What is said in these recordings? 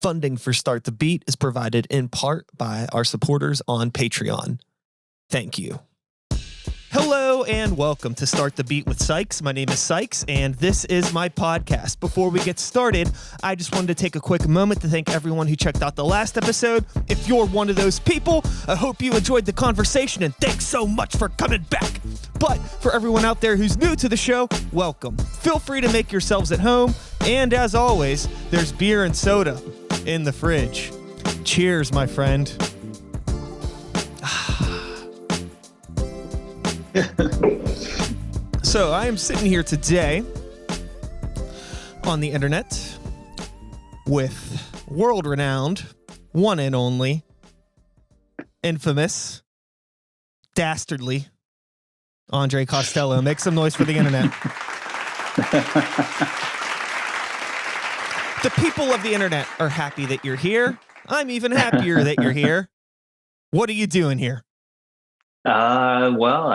Funding for Start the Beat is provided in part by our supporters on Patreon. Thank you. Hello and welcome to Start the Beat with Sykes. My name is Sykes and this is my podcast. Before we get started, I just wanted to take a quick moment to thank everyone who checked out the last episode. If you're one of those people, I hope you enjoyed the conversation and thanks so much for coming back. But for everyone out there who's new to the show, welcome. Feel free to make yourselves at home. And as always, there's beer and soda in the fridge. Cheers, my friend. So I am sitting here today on the internet with world-renowned, one and only, infamous, dastardly, André Costello. Make some noise for the internet. The people of the internet are happy that you're here. I'm even happier that you're here. What are you doing here? Well,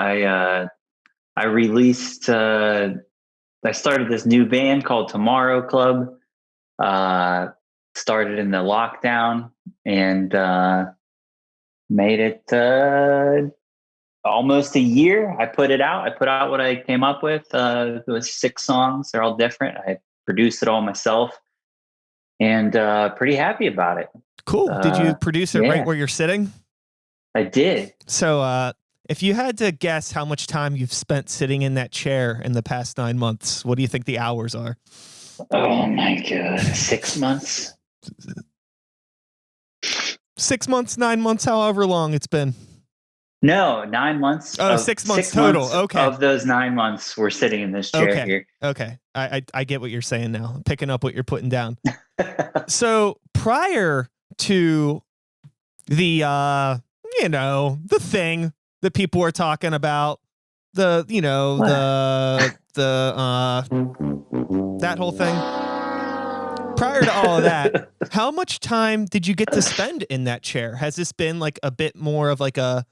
I released, I started this new band called Tomorrow Club, started in the lockdown and, made it, almost a year. I put out what I came up with. It was 6 songs. They're all different. I produced it all myself and, pretty happy about it. Cool. Did you produce it right where you're sitting? I did. So, if you had to guess how much time you've spent sitting in that chair in the past 9 months, what do you think the hours are? Oh my God. 6 months? 6 months, 9 months, however long it's been. No, 9 months. Oh, 6 months total. Months okay. Of those 9 months, we're sitting in this chair here. Okay. I get what you're saying now. I'm picking up what you're putting down. So prior to the, the thing that people were talking about, that whole thing. Prior to all of that, how much time did you get to spend in that chair? Has this been like a bit more of like a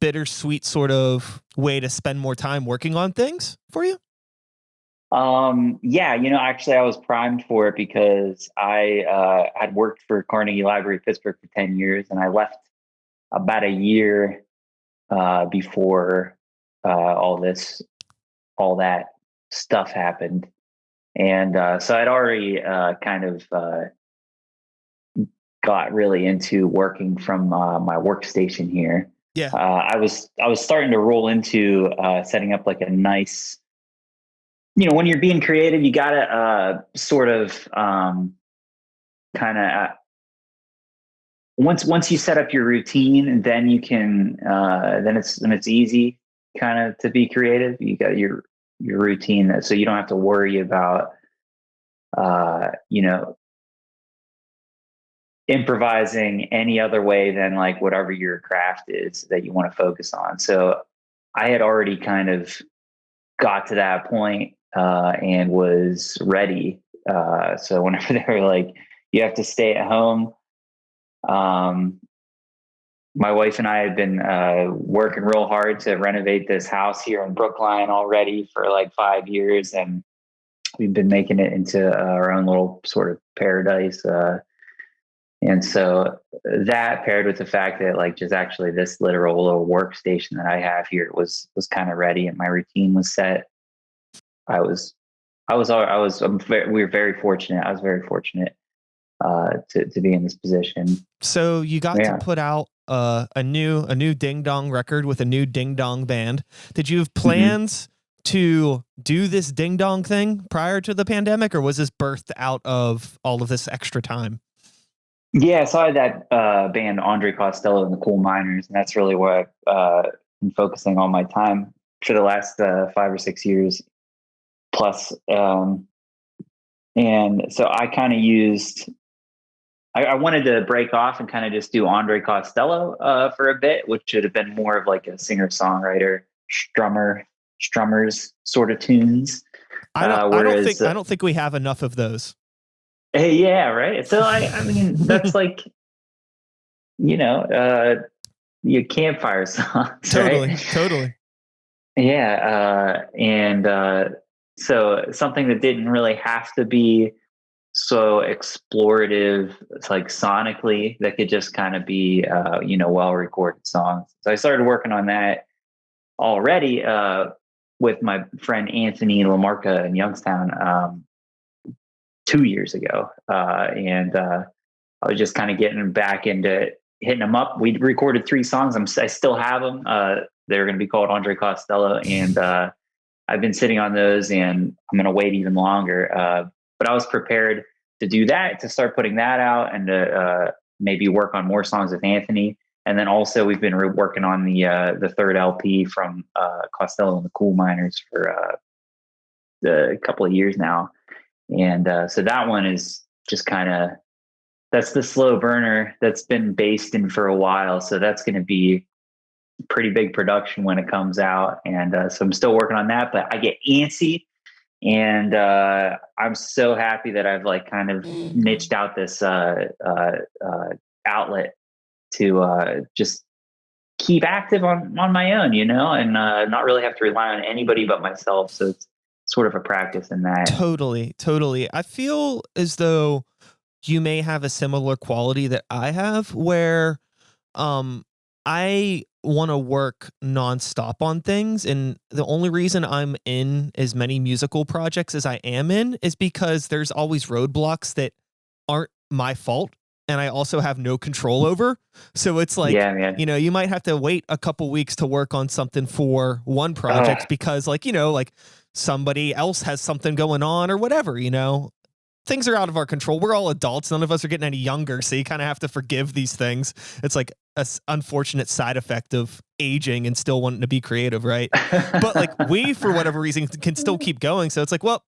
bittersweet sort of way to spend more time working on things for you? Actually I was primed for it because I had worked for Carnegie Library Pittsburgh for 10 years and I left about a year before all that stuff happened. And so I'd already got really into working from my workstation here. Yeah. I was starting to roll into setting up like a nice, when you're being creative, you gotta sort of once you set up your routine, and then you can then it's easy kind of to be creative. You got your routine, so you don't have to worry about improvising any other way than like whatever your craft is that you want to focus on. So I had already kind of got to that point and was ready. So whenever they were like, you have to stay at home, my wife and I had been working real hard to renovate this house here in Brookline already for like 5 years. And we've been making it into our own little sort of paradise. And so that paired with the fact that like just actually this literal little workstation that I have here was kind of ready and my routine was set. We were very fortunate. I was very fortunate to be in this position. So you got to put out a new Ding Dong record with a new Ding Dong band. Did you have plans to do this Ding Dong thing prior to the pandemic, or was this birthed out of all of this extra time? Yeah, so I had that band André Costello and the Coal Miners, and that's really where I've been focusing all my time for the last 5 or 6 years plus. And so I kind of I wanted to break off and kind of just do André Costello for a bit, which should have been more of like a singer-songwriter, strummers sort of tunes. I don't think we have enough of those. Yeah, right. So I mean, that's like, your campfire songs. Totally, right? totally. Yeah, so something that didn't really have to be so explorative. It's like sonically that could just kind of be, well recorded songs. So I started working on that already with my friend Anthony Lamarca in Youngstown 2 years ago. And I was just kind of getting back into hitting them up. We recorded 3 songs. I still have them. They're going to be called André Costello. And I've been sitting on those, and I'm going to wait even longer. But I was prepared to do that, to start putting that out, and to maybe work on more songs with Anthony. And then also we've been working on the third LP from Costello and the Coal Miners for a couple of years now. And so that one is just kind of, that's the slow burner that's been based in for a while. So that's going to be pretty big production when it comes out. And so I'm still working on that, but I get antsy, and I'm so happy that I've like kind of niched out this outlet to just keep active on my own, and not really have to rely on anybody but myself. So it's sort of a practice in that. Totally. I feel as though you may have a similar quality that I have, where I want to work nonstop on things. And the only reason I'm in as many musical projects as I am in is because there's always roadblocks that aren't my fault, and I also have no control over. So it's like, Yeah, man. you might have to wait a couple weeks to work on something for one project because like somebody else has something going on or whatever, things are out of our control. We're all adults. None of us are getting any younger. So you kind of have to forgive these things. It's like an unfortunate side effect of aging and still wanting to be creative, right? But like we, for whatever reason, can still keep going. So it's like, well,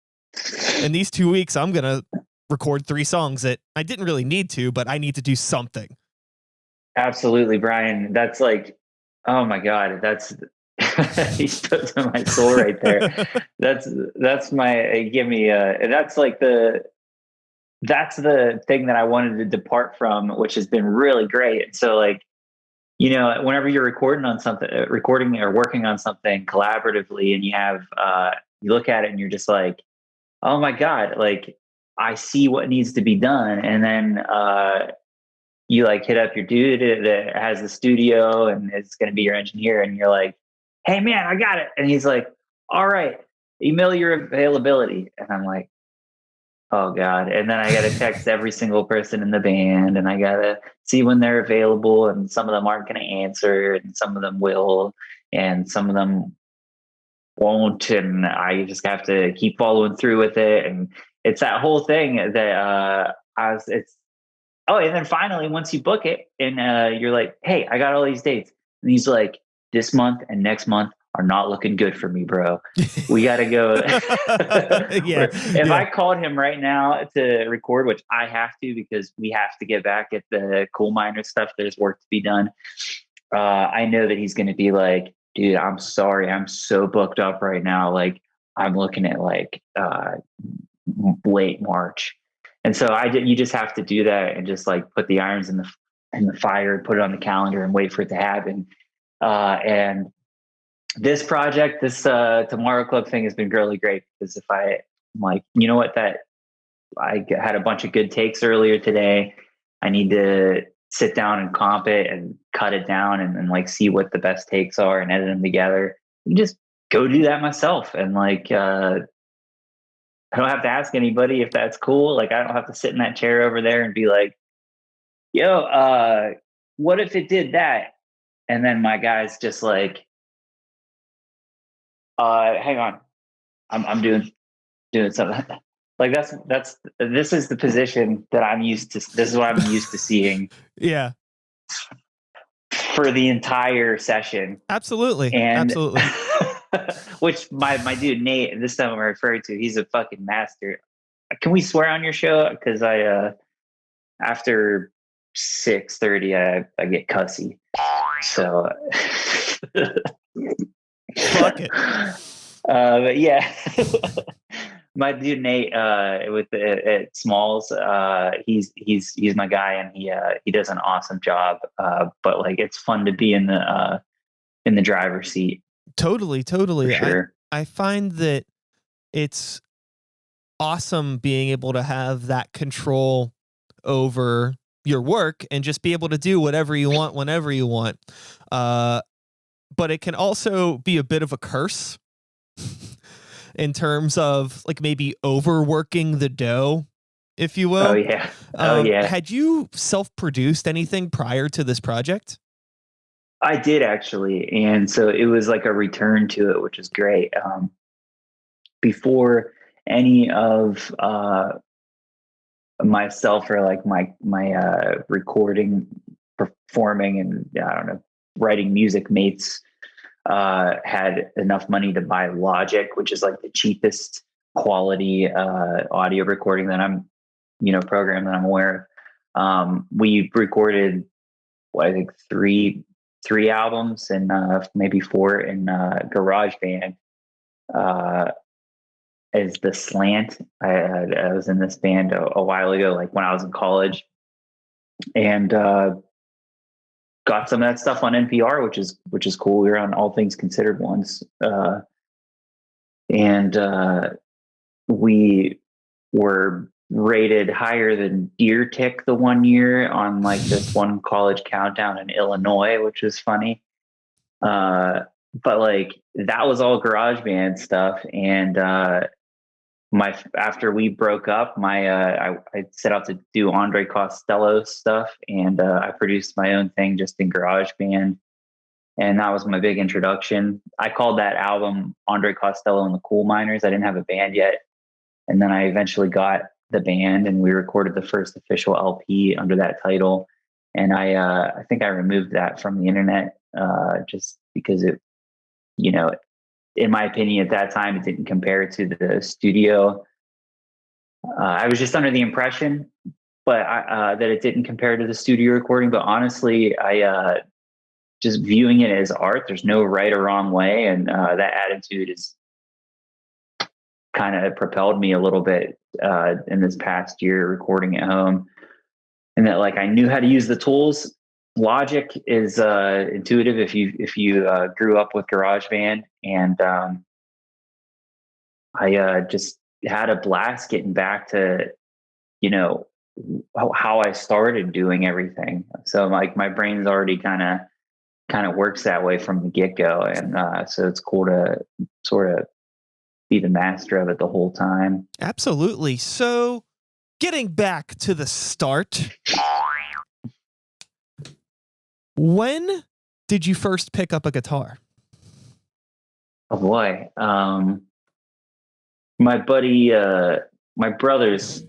in these 2 weeks, I'm going to record 3 songs that I didn't really need to, but I need to do something. Absolutely, Brian. That's like, oh my God, that's he spoke to my soul right there. That's my give me that's like that's the thing that I wanted to depart from, which has been really great. So like, whenever you're recording or working on something collaboratively, and you have you look at it and you're just like, oh my God, like I see what needs to be done. And then you like hit up your dude that has the studio and it's going to be your engineer, and you're like, hey man, I got it. And he's like, all right, email your availability. And I'm like, oh God. And then I got to text every single person in the band, and I got to see when they're available. And some of them aren't going to answer, and some of them will, and some of them won't. And I just have to keep following through with it. And it's that whole thing that and then finally, once you book it and you're like, hey, I got all these dates. And he's like, this month and next month are not looking good for me, bro. We got to go. If I called him right now to record, which I have to because we have to get back at the coal miner stuff, there's work to be done. I know that he's going to be like, dude, I'm sorry. I'm so booked up right now. Like I'm looking at like late March. And so you just have to do that and just like put the irons in the fire and put it on the calendar and wait for it to happen. And this project, this Tomorrow Club thing has been really great, because if I'm like, you know what, that I had a bunch of good takes earlier today. I need to sit down and comp it and cut it down and like see what the best takes are and edit them together. You just go do that myself. And like, I don't have to ask anybody if that's cool. Like I don't have to sit in that chair over there and be like, yo, what if it did that? And then my guy's just like, hang on, I'm doing something. Like this is the position that I'm used to. This is what I'm used to seeing. Yeah. For the entire session. Absolutely. Which my dude Nate, this time I'm referring to, he's a fucking master. Can we swear on your show? Because I after 6:30 I get cussy. So fuck it. But yeah. My dude Nate at Smalls, he's my guy, and he does an awesome job. But like it's fun to be in the driver's seat. Totally. For sure. I find that it's awesome being able to have that control over your work and just be able to do whatever you want whenever you want. But it can also be a bit of a curse in terms of like maybe overworking the dough, if you will. Oh yeah. Oh yeah. Had you self-produced anything prior to this project? I did actually. And so it was like a return to it, which is great. Before any of myself or like my recording, performing, and I don't know, writing music mates had enough money to buy Logic, which is like the cheapest quality audio recording that I'm, program that I'm aware of. We recorded, I think three albums and maybe four in GarageBand. As the Slant, I was in this band a while ago, like when I was in college, and got some of that stuff on NPR, which is cool. We were on All Things Considered once, and we were rated higher than Deer Tick the one year on like this one college countdown in Illinois, which was funny. But like that was all GarageBand stuff, and after we broke up, I set out to do André Costello stuff, and I produced my own thing just in GarageBand, and that was my big introduction. I called that album André Costello and the Coal Miners. I didn't have a band yet, and then I eventually got the band, and we recorded the first official LP under that title. And I think I removed that from the internet just because it, in my opinion, at that time, it didn't compare to the studio. I was just under the impression, but that it didn't compare to the studio recording. But honestly, I just viewing it as art. There's no right or wrong way, and that attitude is kind of propelled me a little bit in this past year recording at home, and that like I knew how to use the tools. Logic is intuitive if you grew up with GarageBand, and I just had a blast getting back to how I started doing everything. So like my brain's already kind of works that way from the get-go, and so it's cool to sort of be the master of it the whole time. Absolutely. So getting back to the start, when did you first pick up a guitar? Oh boy. My buddy, my brother's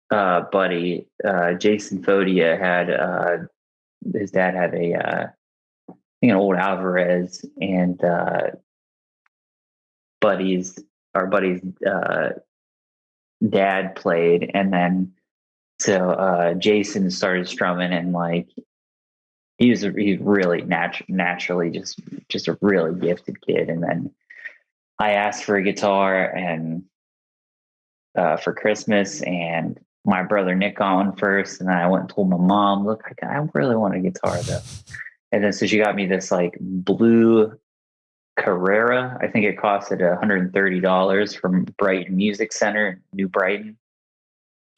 buddy, Jason Fodia had, his dad had I think an old Alvarez, and our buddy's dad played. And then, so Jason started strumming, and like, he's really naturally just a really gifted kid. And then I asked for a guitar and for Christmas, and my brother Nick got one first, and then I went and told my mom, look, I really want a guitar though. And then so she got me this like blue Carrera. I think it costed $130 from Brighton Music Center, New Brighton.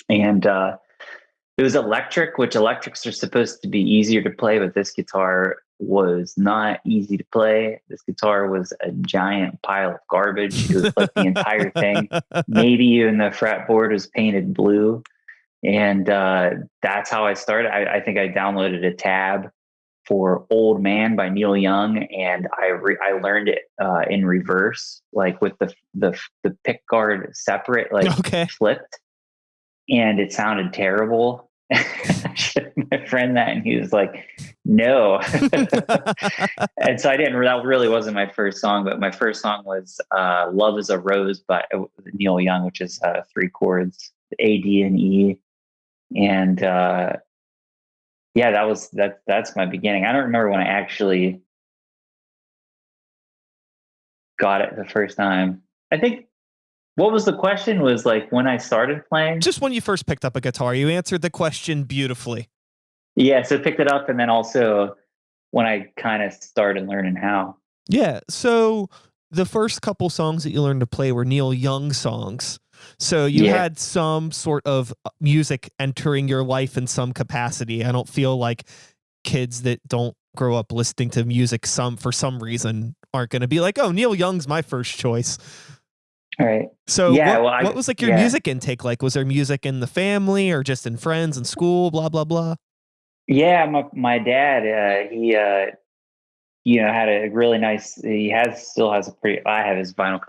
And it was electric, which electrics are supposed to be easier to play, but this guitar was not easy to play. This guitar was a giant pile of garbage. It was like the entire thing. Maybe even the fretboard was painted blue. And that's how I started. I think I downloaded a tab for Old Man by Neil Young, and I learned it in reverse, like with the pick guard separate, like flipped. And it sounded terrible. I showed my friend that, and he was like, no. And so that really wasn't my first song, but my first song was Love is a Rose by Neil Young, which is 3 chords, A, D, and E. And that's my beginning. I don't remember when I actually got it the first time. I think, what was the question? Was like when I started playing? Just when you first picked up a guitar. You answered the question beautifully. Yeah, so picked it up, and then also when I kind of started learning how. Yeah, so the first couple songs that you learned to play were Neil Young songs. So you had some sort of music entering your life in some capacity. I don't feel like kids that don't grow up listening to music for some reason aren't going to be like, oh, Neil Young's my first choice. All right. So Yeah, what was like your music intake like? Was there music in the family or just in friends and school, blah, blah, blah? Yeah, my dad, he had a really nice, still has a pretty, I have his vinyl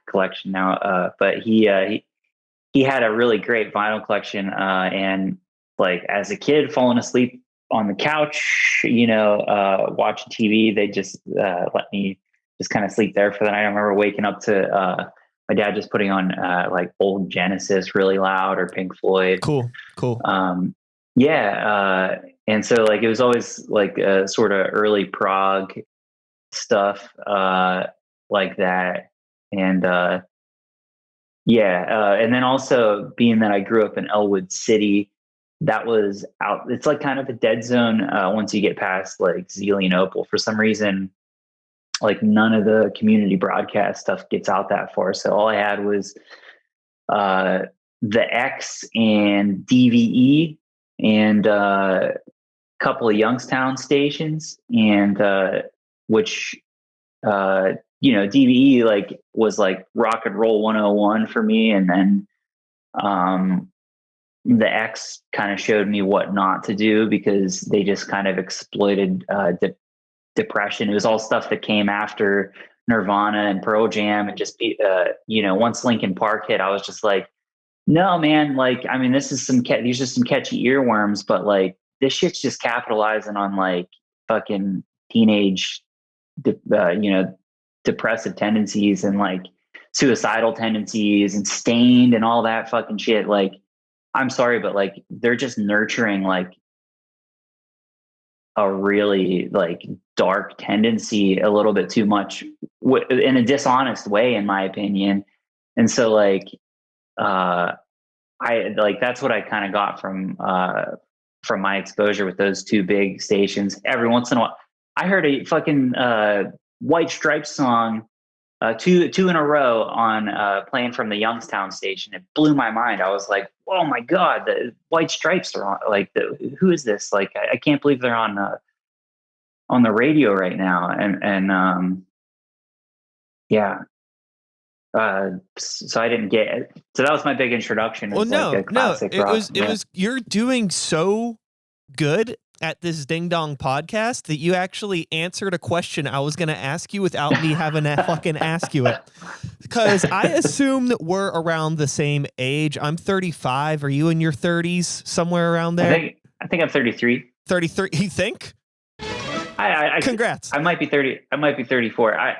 collection now, but he had a really great vinyl collection, and like as a kid falling asleep on the couch, watching TV, they just let me just kind of sleep there for the night. I remember waking up to my dad just putting on like old Genesis really loud, or Pink Floyd. Cool. And so like it was always like a sort of early prog stuff like that. And and then also being that I grew up in Elwood City, that was out. It's like kind of a dead zone once you get past like Zelienople. For some reason, like none of the community broadcast stuff gets out that far. So all I had was the X and DVE and a couple of Youngstown stations, and which DVE like was like rock and roll 101 for me, and then the X kind of showed me what not to do, because they just kind of exploited depression. It was all stuff that came after Nirvana and Pearl Jam, and just once Linkin Park hit, I was just like, no, man, like, I mean, these are some catchy earworms, but like this shit's just capitalizing on like fucking teenage depressive tendencies and like suicidal tendencies and Stained and all that fucking shit. Like, I'm sorry, but like they're just nurturing like a really like dark tendency a little bit too much in a dishonest way, in my opinion. And so like I like, that's what I kind of got from my exposure with those two big stations. Every once in a while I heard a fucking White Stripes song two in a row on playing from the Youngstown station. It blew my mind. I was like, oh my God, the White Stripes are on, like, who is this? Like, I can't believe they're on the radio right now. And yeah. So I didn't get it. So that was my big introduction. Well, like a classic rock. It was, you're doing so good at this Ding Dong podcast that you actually answered a question I was going to ask you without me having to fucking ask you it. Because I assume that we're around the same age. I'm 35. Are you in your 30s, somewhere around there? I think I'm 33. 33. You think? I Congrats. I might be 30. I might be 34. I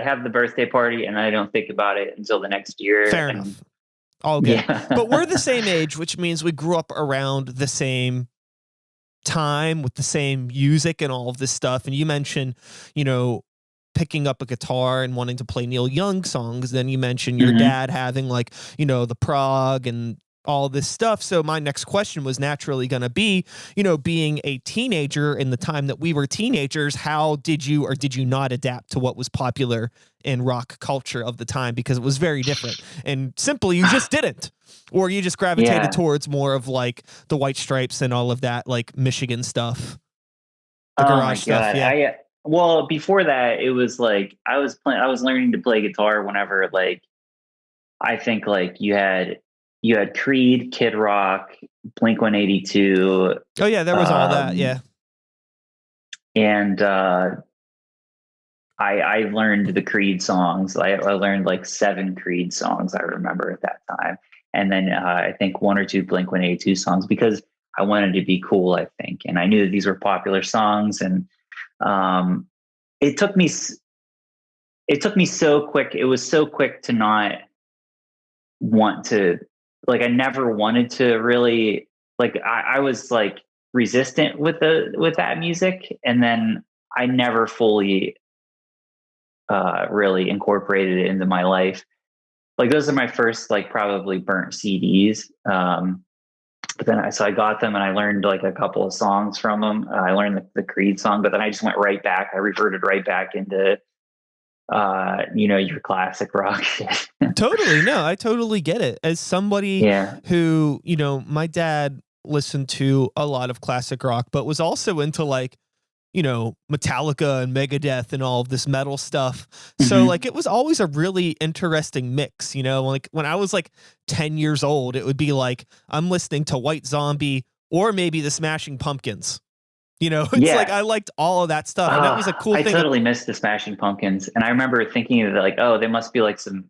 have the birthday party, and I don't think about it until the next year. Fair enough. All good. Yeah. But we're the same age, which means we grew up around the same time with the same music and all of this stuff. And you mentioned, picking up a guitar and wanting to play Neil Young songs. Then you mentioned your dad having like, the prog and all this stuff. So my next question was naturally going to be, being a teenager in the time that we were teenagers, how did you or did you not adapt to what was popular in rock culture of the time? Because it was very different, and simply you just didn't, or you just gravitated towards more of like the White Stripes and all of that, like Michigan stuff, the garage stuff. Yeah. Well, before that, it was like I was learning to play guitar whenever, like, I think like you had Creed, Kid Rock, Blink-182. Oh yeah, there was all that. Yeah. And I learned the Creed songs. I learned like 7 Creed songs, I remember, at that time. And then I think 1 or 2 Blink-182 songs, because I wanted to be cool, I think. And I knew that these were popular songs. And it took me so quick. It was so quick to not want to, like, I never wanted to really, like, I was like resistant with that music. And then I never fully really incorporated it into my life. Like, those are my first, like, probably burnt CDs. But then I got them and I learned like a couple of songs from them. I learned the Creed song, but then I just went right back. I reverted right back into your classic rock shit. Totally. No, I totally get it. As somebody Yeah. who, my dad listened to a lot of classic rock, but was also into like, Metallica and Megadeth and all of this metal stuff. So Mm-hmm. like it was always a really interesting mix, like when I was like 10 years old, it would be like I'm listening to White Zombie or maybe the Smashing Pumpkins. It's like Yeah. I liked all of that stuff, and that was a cool I thing. totally missed the Smashing Pumpkins. And I remember thinking that like, oh, they must be like some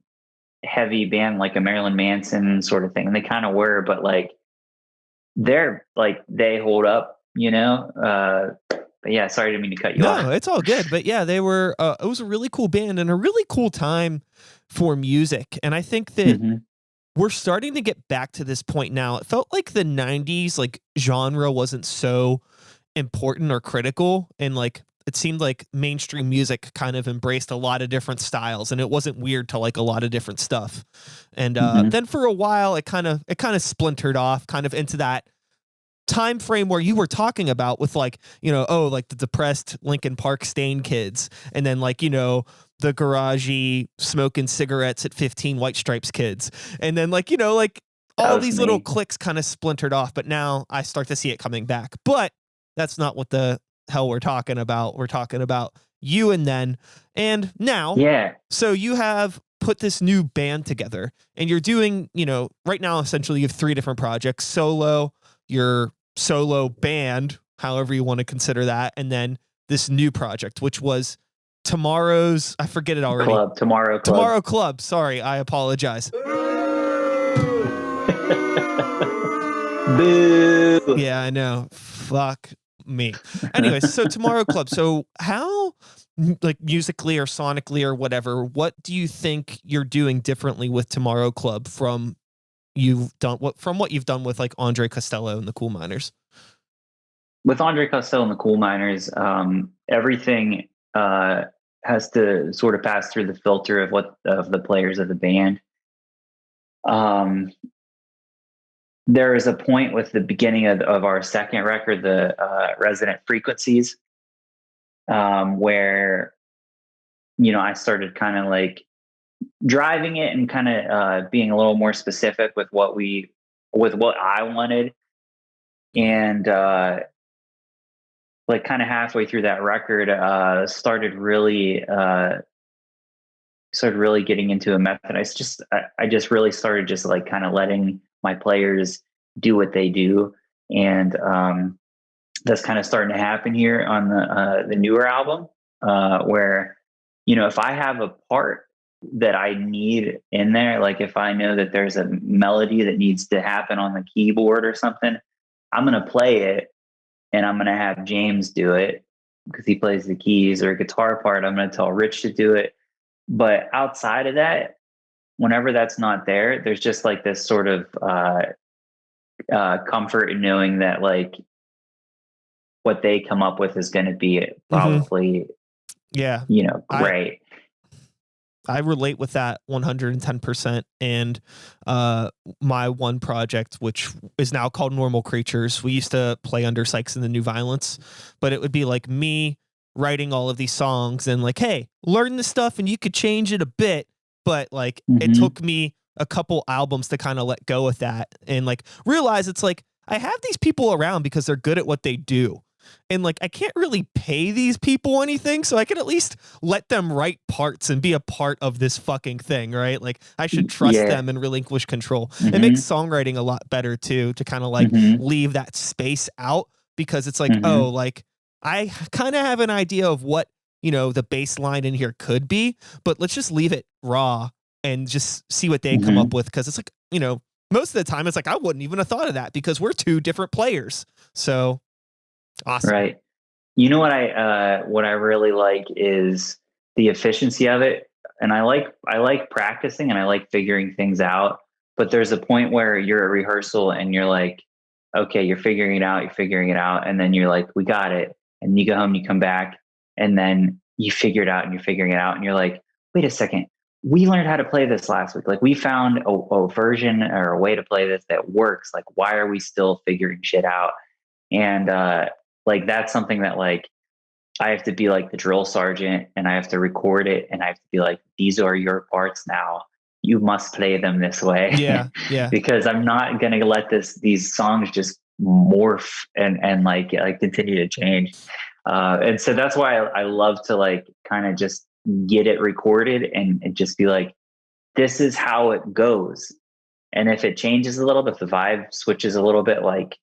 heavy band, like a Marilyn Manson sort of thing. And they kind of were, but like they hold up, but yeah, sorry, I didn't mean to cut you No, off. it's all good. But yeah, they were, it was a really cool band and a really cool time for music. And I think that Mm-hmm. we're starting to get back to this point now. It felt like the 90s, like genre wasn't so important or critical. And like, it seemed like mainstream music kind of embraced a lot of different styles and it wasn't weird to like a lot of different stuff. And Mm-hmm. then for a while, it kind of splintered off kind of into that time frame where you were talking about with like, like the depressed Linkin Park Stain kids, and then like, the garagey smoking cigarettes at 15 White Stripes kids. And then like, like That all was these little me. cliques kind of splintered off, but now I start to see it coming back. But that's not what the hell we're talking about. We're talking about you and then and now. Yeah. So you have put this new band together and you're doing, right now essentially you have three different projects: solo, your solo band, however you want to consider that, and then this new project, which was tomorrow's, I forget it already. Tomorrow Club. Tomorrow Club. Sorry, I apologize. Boo. Yeah, I know. Fuck me. Anyway, so Tomorrow Club. So how, like musically or sonically or whatever, what do you think you're doing differently with Tomorrow Club from what you've done with like André Costello and the Cool Miners? With André Costello and the Cool Miners, everything has to sort of pass through the filter of the players of the band. There is a point with the beginning of our second record, the Resident Frequencies, where I started kind of like driving it and kind of being a little more specific with what I wanted, and like kind of halfway through that record, started really getting into a method. I just really started just like kind of letting my players do what they do, and that's kind of starting to happen here on the newer album, where if I have a part that I need in there, like if I know that there's a melody that needs to happen on the keyboard or something, I'm gonna play it, and I'm gonna have James do it because he plays the keys, or a guitar part, I'm gonna tell Rich to do it. But outside of that, whenever that's not there, there's just like this sort of comfort in knowing that like what they come up with is going to be probably, Yeah, great. I relate with that 110%. And my one project, which is now called Normal Creatures, we used to play under Sykes and the New Violence, but it would be like me writing all of these songs and like, hey, learn this stuff and you could change it a bit. But like, it took me a couple albums to kind of let go with that and like realize it's like, I have these people around because they're good at what they do. And like, I can't really pay these people anything, so I can at least let them write parts and be a part of this fucking thing, right? Like, I should trust them and relinquish control. It makes songwriting a lot better too, to kind of like leave that space out, because it's like, oh, like I kind of have an idea of what, the bass line in here could be, but let's just leave it raw and just see what they come up with. Cause it's like, most of the time it's like, I wouldn't even have thought of that because we're two different players. So awesome. Right. You know what I really like is the efficiency of it. And I like practicing and I like figuring things out. But there's a point where you're at rehearsal and you're like, okay, you're figuring it out. And then you're like, we got it. And you go home, you come back, and then you figure it out and you're figuring it out. And you're like, wait a second, we learned how to play this last week. Like we found a version or a way to play this that works. Like, why are we still figuring shit out? And like, that's something that like I have to be like the drill sergeant and I have to record it and I have to be like, these are your parts now. You must play them this way. Yeah. Yeah. Because I'm not going to let these songs just morph and like continue to change. And so that's why I love to like kind of just get it recorded and just be like, this is how it goes. And if it changes a little bit, if the vibe switches a little bit, like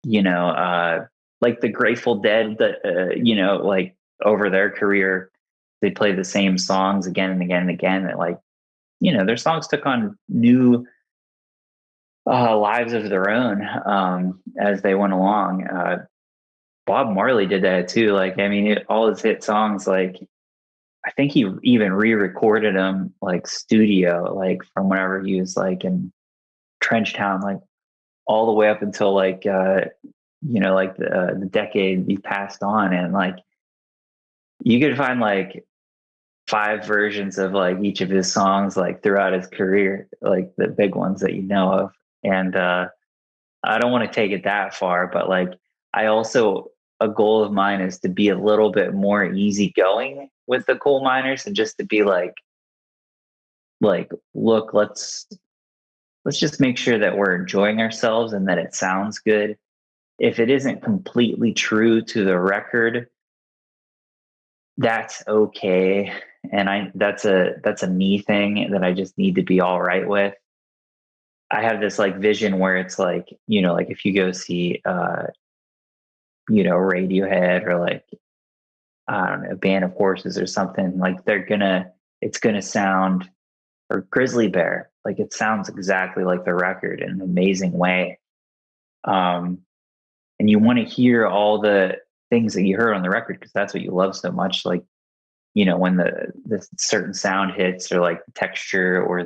the Grateful Dead, that like over their career, they play the same songs again and again and again. That like, their songs took on new lives of their own as they went along. Bob Marley did that too. Like, I mean, all his hit songs, like, I think he even re-recorded them like studio, like from whenever he was like in Trenchtown, like all the way up until like like the decade he passed on, and like you could find like 5 versions of like each of his songs like throughout his career, like the big ones that you know of. And I don't want to take it that far, but like I also, a goal of mine is to be a little bit more easygoing with the coal miners and just to be like look, let's just make sure that we're enjoying ourselves and that it sounds good. If it isn't completely true to the record, that's okay. And that's a me thing that I just need to be all right with. I have this like vision where it's like, like if you go see Radiohead or like, I don't know, a Band of Horses or something, like it's gonna sound, or Grizzly Bear, like it sounds exactly like the record in an amazing way. And you want to hear all the things that you heard on the record because that's what you love so much. Like, when the certain sound hits, or like the texture, or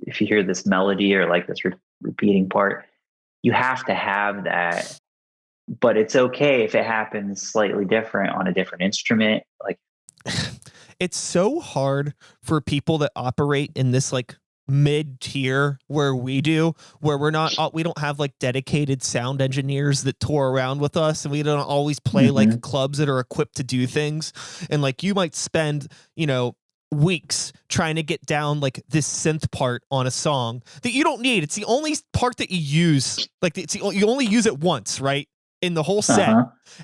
if you hear this melody or like this repeating part, you have to have that. But it's okay if it happens slightly different on a different instrument. Like, it's so hard for people that operate in this like mid tier where we don't have like dedicated sound engineers that tour around with us, and we don't always play like clubs that are equipped to do things. And like you might spend, weeks trying to get down like this synth part on a song that you don't need. It's the only part that you use. Like you only use it once, right? In the whole set.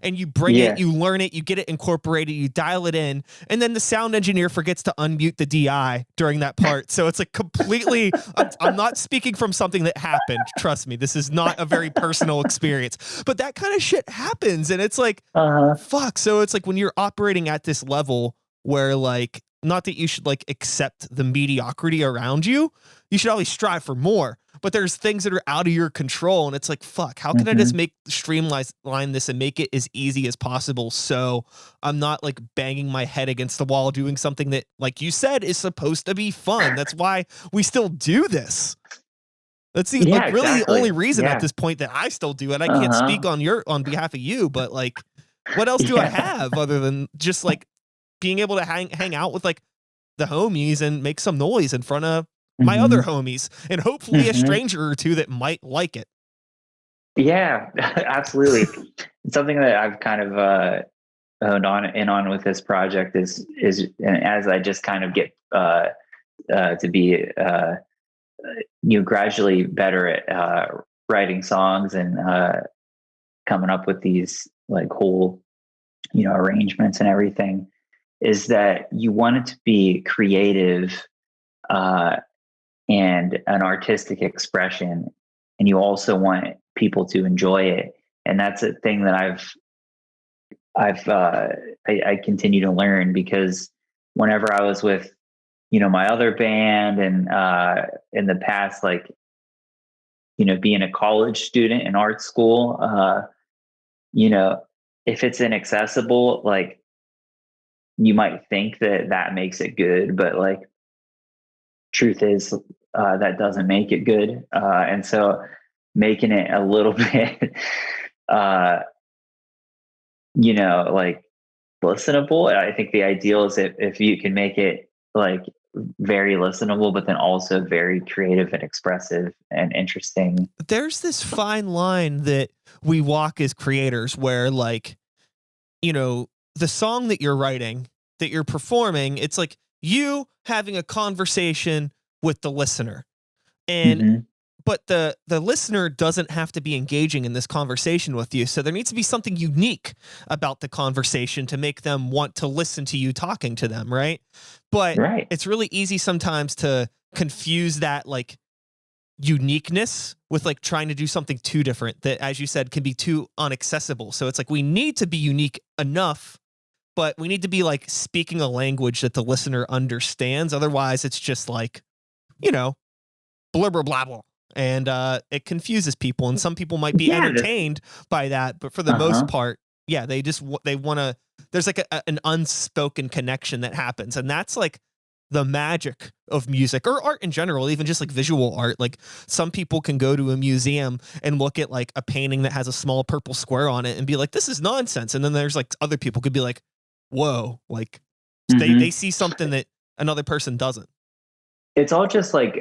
And you bring it, you learn it, you get it incorporated, you dial it in, and then the sound engineer forgets to unmute the DI during that part. So it's like completely, I'm not speaking from something that happened. Trust me, this is not a very personal experience, but that kind of shit happens. And it's like, fuck. So it's like when you're operating at this level where like, not that you should like accept the mediocrity around you, you should always strive for more. But there's things that are out of your control, and it's like, fuck, how can I just streamline this and make it as easy as possible so I'm not like banging my head against the wall doing something that, like you said, is supposed to be fun. That's why we still do this. That's the really the only reason at this point that I still do it. I can't speak on behalf of you, but like, what else do I have other than just like being able to hang out with like the homies and make some noise in front of my other homies, and hopefully a stranger or two that might like it. Yeah, absolutely. Something that I've kind of honed on with this project is as I just kind of get to be gradually better at writing songs and coming up with these like whole arrangements and everything, is that you want it to be creative and an artistic expression, and you also want people to enjoy it. And that's a thing that I continue to learn, because whenever I was with my other band and in the past, like being a college student in art school, if it's inaccessible, like you might think that makes it good, but like truth is that doesn't make it good. And so making it a little bit, like listenable. I think the ideal is if you can make it like very listenable, but then also very creative and expressive and interesting. There's this fine line that we walk as creators where like the song that you're writing, that you're performing, it's like you having a conversation with the listener. And Mm-hmm. but the listener doesn't have to be engaging in this conversation with you. So there needs to be something unique about the conversation to make them want to listen to you talking to them, right? But Right. it's really easy sometimes to confuse that like uniqueness with like trying to do something too different that, as you said, can be too unaccessible. So it's like we need to be unique enough, but we need to be like speaking a language that the listener understands. Otherwise, it's just like, blubber blabble. And it confuses people, and some people might be Yeah. entertained by that, but for the most part, yeah, they just they want to. There's like an unspoken connection that happens, and that's like the magic of music or art in general, even just like visual art. Like some people can go to a museum and look at like a painting that has a small purple square on it and be like, "This is nonsense," and then there's like other people could be like, "Whoa!" Like they see something that another person doesn't. It's all just like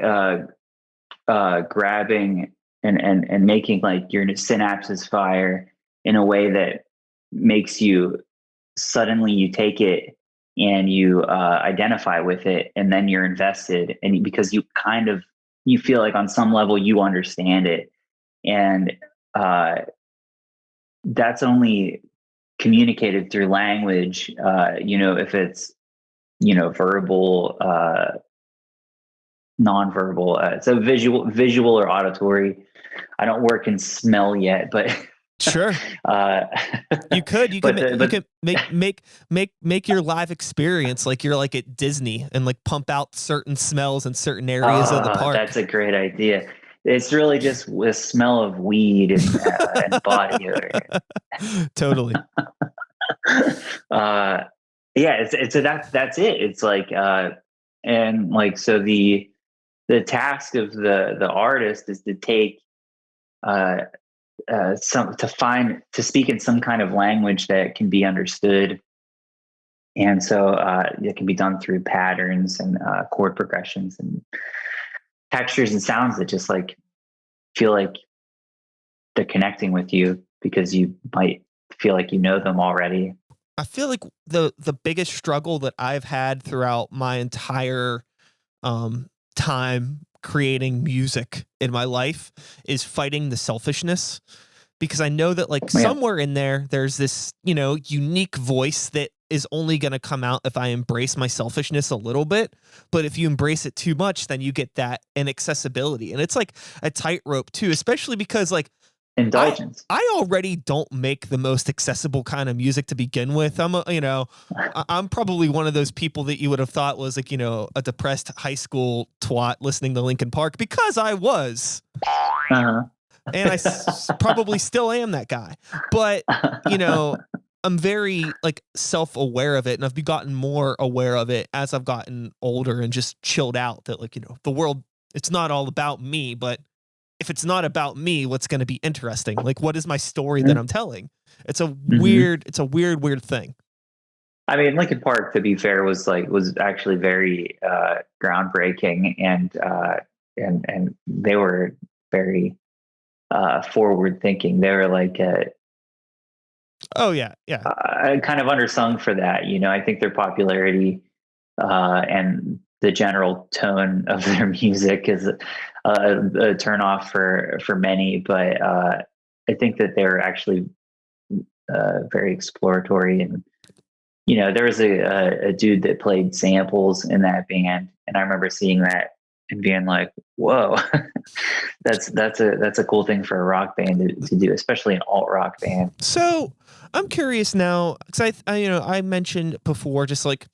grabbing and making like your synapses fire in a way that makes you suddenly you take it and you identify with it, and then you're invested, and because you feel like on some level you understand it, and uh, that's only communicated through language. If it's verbal, nonverbal, so visual or auditory. I don't work in smell yet, but sure. You could make your live experience like you're like at Disney and like pump out certain smells in certain areas of the park. That's a great idea. It's really just a smell of weed and body odor. Totally. That's it. It's like and like so the task of the artist is to take to speak in some kind of language that can be understood, and so it can be done through patterns and chord progressions and textures and sounds that just like feel like they're connecting with you because you might feel like you know them already. I feel like the biggest struggle that I've had throughout my entire time creating music in my life is fighting the selfishness, because I know that like somewhere in there's this, unique voice that is only going to come out if I embrace my selfishness a little bit. But if you embrace it too much, then you get that inaccessibility. And it's like a tightrope too, especially because like indulgence. I already don't make the most accessible kind of music to begin with. I'm probably one of those people that you would have thought was like, a depressed high school twat listening to Linkin Park, because I was. And I probably still am that guy. But, I'm very like self-aware of it, and I've gotten more aware of it as I've gotten older and just chilled out that like, the world, it's not all about me, but if it's not about me, what's going to be interesting? Like, what is my story that I'm telling? It's a weird thing. I mean, Linkin Park, to be fair, was actually very groundbreaking, and they were very forward thinking. They were like, kind of undersung for that. I think their popularity and the general tone of their music is a turn off for many, but I think that they're actually very exploratory. And there was a dude that played samples in that band, and I remember seeing that and being like, "Whoa, that's a cool thing for a rock band to do, especially an alt rock band." So I'm curious now, because I mentioned before, just like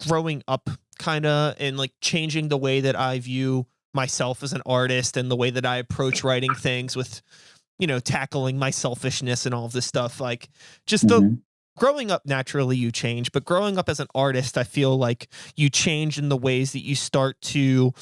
growing up, kind of, and like changing the way that I view myself as an artist and the way that I approach writing things with, tackling my selfishness and all of this stuff. Like just the growing up, naturally you change, but growing up as an artist, I feel like you change in the ways that you start to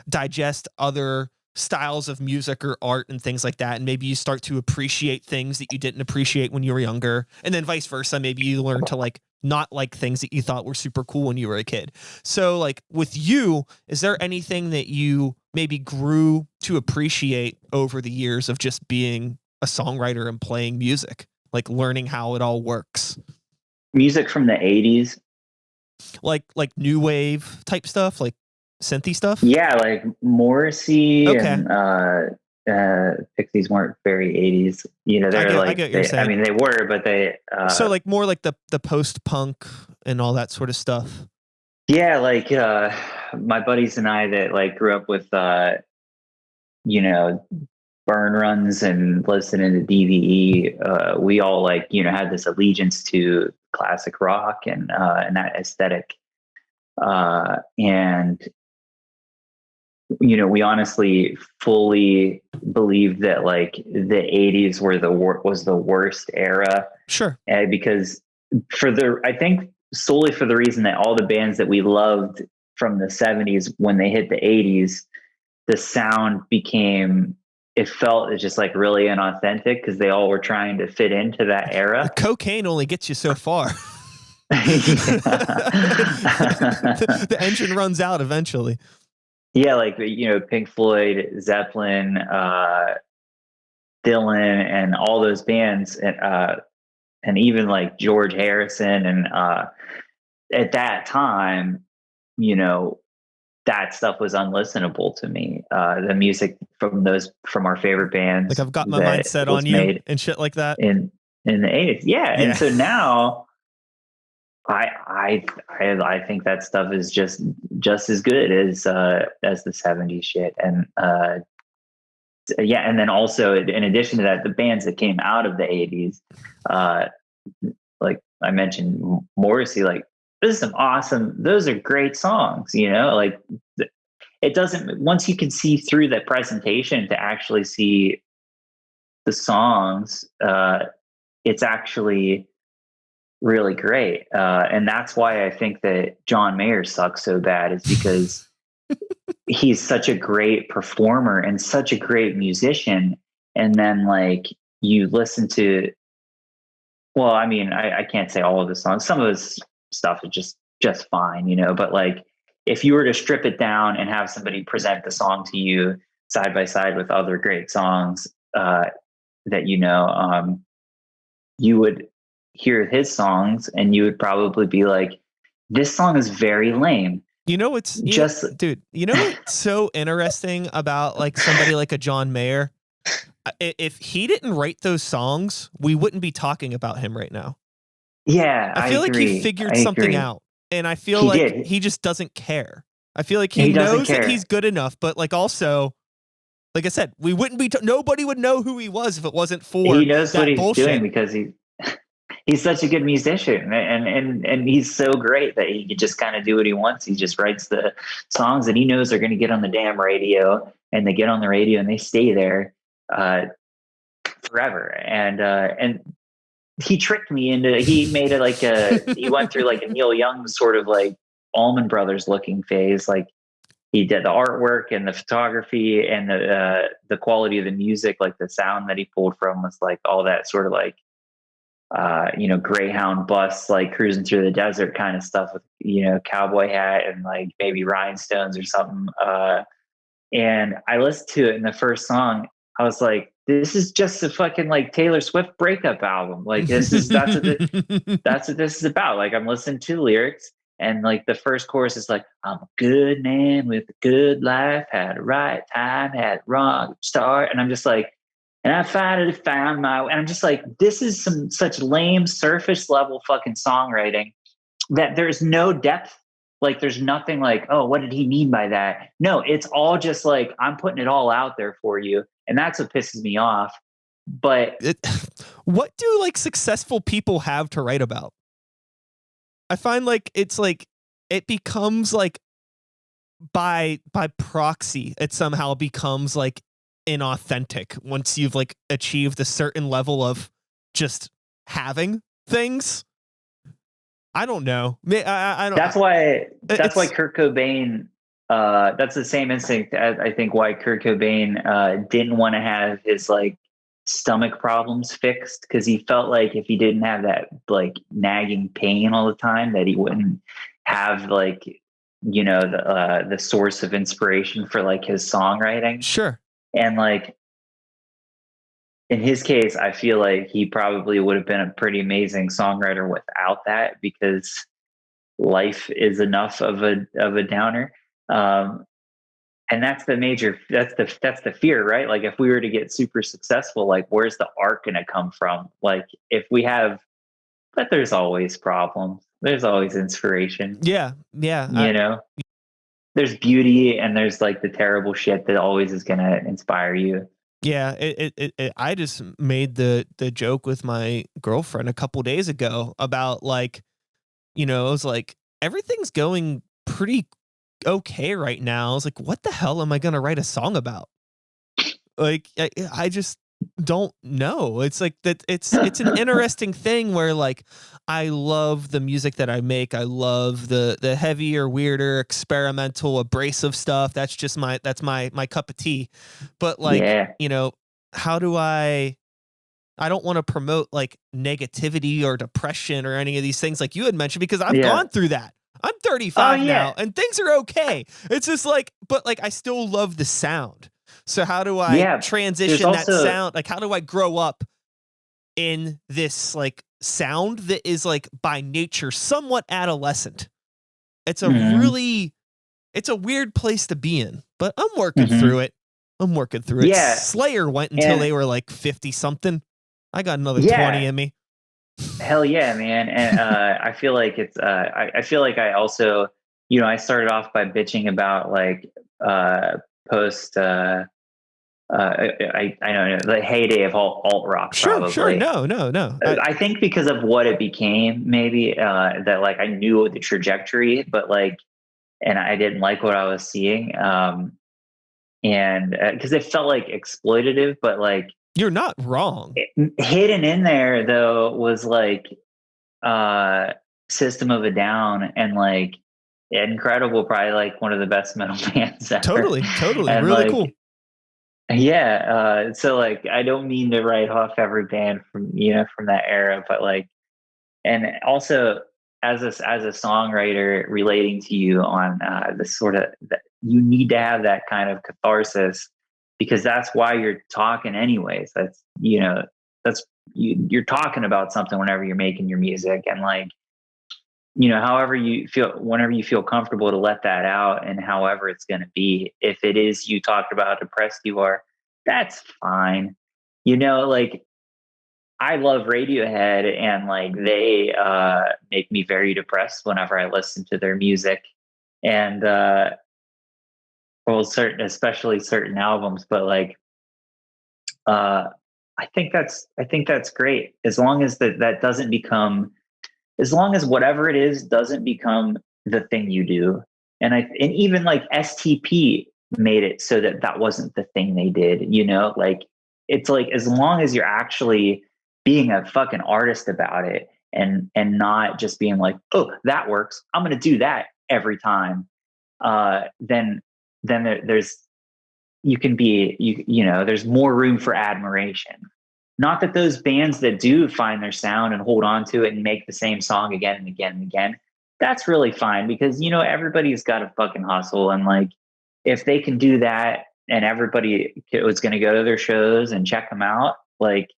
digest other styles of music or art and things like that. And maybe you start to appreciate things that you didn't appreciate when you were younger. And then vice versa. Maybe you learn to like not like things that you thought were super cool when you were a kid. So like with you, is there anything that you maybe grew to appreciate over the years of just being a songwriter and playing music? like learning how it all works? Music from the 80s. Like new wave type stuff, like synthy stuff? Yeah, like Morrissey Okay. and Pixies weren't very 80s. You know, they're I get what you're saying. I mean, they were, but they so like more like the post-punk and all that sort of stuff. Yeah, like my buddies and I that like grew up with you know, burn runs and listening to DVE, we all like, you know, had this allegiance to classic rock and that aesthetic. And you know, we honestly fully believed that like the 80s were was the worst era. Sure. Because I think solely for the reason that all the bands that we loved from the 70s, when they hit the 80s, the sound it felt just like really inauthentic because they all were trying to fit into that era. The cocaine only gets you so far. The engine runs out eventually. Yeah, like, you know, Pink Floyd, Zeppelin, Dylan, and all those bands, and even like George Harrison, and at that time, you know, that stuff was unlistenable to me. The music from our favorite bands, like I've got my mind set on you and shit like that in the 80s. Yeah, and so now I think that stuff is just as good as the 70s shit. And yeah, and then also in addition to that, the bands that came out of the 80s, like I mentioned Morrissey, like this is some awesome, those are great songs, you know, like it doesn't, once you can see through the presentation to actually see the songs, it's actually really great. And that's why I think that John Mayer sucks so bad, is because he's such a great performer and such a great musician. And then like you listen to, well, I mean, I can't say all of the songs. Some of his stuff is just fine, you know, but like if you were to strip it down and have somebody present the song to you side by side with other great songs that, you know, you would hear his songs and you would probably be like, this song is very lame. You know, dude, you know what's so interesting about like somebody like a John Mayer? If he didn't write those songs, we wouldn't be talking about him right now. Yeah, I feel like he figured something out, and I feel like he just doesn't care. I feel like he knows that he's good enough, but like also, like I said, we wouldn't be. Nobody would know who he was if it wasn't for he knows that what he's bullshit. Doing because he's such a good musician, and he's so great that he can just kind of do what he wants. He just writes the songs that he knows are going to get on the damn radio, and they get on the radio and they stay there forever. And he tricked me into, he made it like he went through like a Neil Young sort of like Allman Brothers looking phase. Like he did the artwork and the photography and the quality of the music, like the sound that he pulled from was like all that sort of like, you know, Greyhound bus, like cruising through the desert kind of stuff with, you know, cowboy hat and like maybe rhinestones or something. And I listened to it in the first song. I was like, this is just a fucking like Taylor Swift breakup album. Like that's what this is about. Like I'm listening to lyrics and like the first chorus is like, I'm a good man with a good life, had a right time, had a wrong start. And I'm just like, and I finally found and I'm just like, this is some such lame surface level fucking songwriting that there's no depth. Like there's nothing like, oh, what did he mean by that? No, it's all just like, I'm putting it all out there for you. And that's what pisses me off. But what do like successful people have to write about? I find like it's like it becomes like by proxy, it somehow becomes like inauthentic once you've like achieved a certain level of just having things. I don't know. I don't. That's why Kurt Cobain. That's the same instinct as I think why Kurt Cobain didn't want to have his like stomach problems fixed, because he felt like if he didn't have that like nagging pain all the time, that he wouldn't have like, you know, the source of inspiration for like his songwriting. Sure. And like, in his case, I feel like he probably would have been a pretty amazing songwriter without that, because life is enough of a downer. Um, and that's the fear, right? Like, if we were to get super successful, like, where's the art going to come from? Like, if we have, but there's always problems. There's always inspiration, Yeah, yeah. you know, there's beauty, and there's like the terrible shit that always is going to inspire you. Yeah, I just made the joke with my girlfriend a couple days ago about, like, I was like, everything's going pretty okay right now. I was like, what the hell am I gonna write a song about? Like, I just don't know. It's like that. It's an interesting thing where, like, I love the music that I make. I love the heavier, weirder, experimental, abrasive stuff. That's my cup of tea. But, like, Yeah. how do I don't want to promote, like, negativity or depression or any of these things like you had mentioned, because I've Yeah. gone through that. I'm Oh 35 yeah. now and things are okay. It's just like, but, like, I still love the sound. So how do I Yeah. There's transition that also, sound? Like, how do I grow up in this, like, sound that is, like, by nature somewhat adolescent? It's a mhm, really it's a weird place to be in, but I'm working through mhm. it. I'm working through it. Yeah. Slayer went until And they were like 50 something. I got another 20 yeah, in me. hell yeah, man. And I feel like I feel like I also, I started off by bitching about like post I don't know, the heyday of alt rock, Sure, sure. probably. No, no, no. I think because of what it became, maybe that, like, I knew the trajectory, but like, and I didn't like what I was seeing. And because it felt like exploitative, but like, You're not wrong. hidden in there though was like uh System of a Down, and like Incredible, probably like one of the best metal bands ever. Totally, totally. And Really cool. like, yeah, so like, I don't mean to write off every band from, from that era, but like, and also, as a songwriter, relating to you on this sort of, that you need to have that kind of catharsis, because that's why you're talking anyways. That's you're talking about something whenever you're making your music, and like, however you feel, whenever you feel comfortable to let that out, and however it's going to be, if it is you talked about how depressed you are, that's fine. Like, I love Radiohead, and like, they make me very depressed whenever I listen to their music. And well, especially certain albums, but like, uh I think that's great, as long as that doesn't become, as long as whatever it is doesn't become the thing you do. And even like STP made it so that that wasn't the thing they did, like, it's like, as long as you're actually being a fucking artist about it, and not just being like, oh, that works, I'm going to do that every time. Then there's, you can be, there's more room for admiration. Not that those bands that do find their sound and hold on to it and make the same song again and again and again, that's really fine, because everybody's got to fucking hustle. And like, if they can do that, and everybody was going to go to their shows and check them out, like,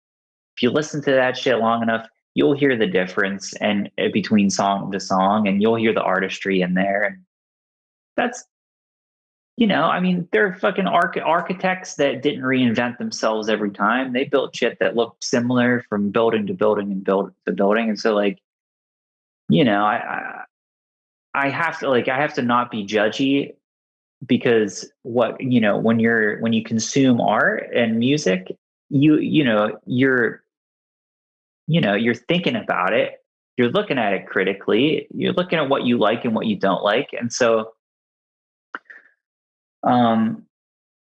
if you listen to that shit long enough, you'll hear the difference, and between song to song, and you'll hear the artistry in there. And that's, I mean, they're fucking architects that didn't reinvent themselves every time. They built shit that looked similar from building to building and build to building. And so, like, I have to, like, I have to not be judgy, because what, when you consume art and music, you're thinking about it, you're looking at it critically, you're looking at what you like and what you don't like. And so, um,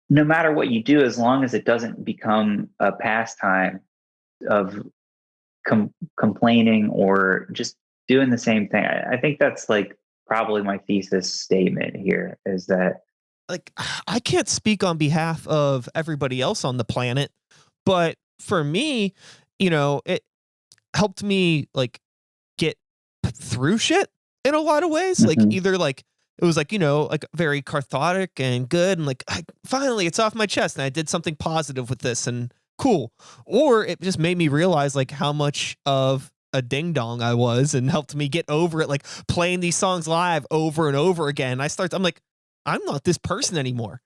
no matter what you do, as long as it doesn't become a pastime of complaining or just doing the same thing, I think that's like probably my thesis statement here, is that, Like, I can't speak on behalf of everybody else on the planet, but for me, it helped me, like, get through shit in a lot of ways. Like, mhm, either, like, it was like, like, very cathartic and good, and like, finally it's off my chest and I did something positive with this, and cool. Or it just made me realize like how much of a ding dong I was and helped me get over it, like playing these songs live over and over again. I'm like, I'm not this person anymore.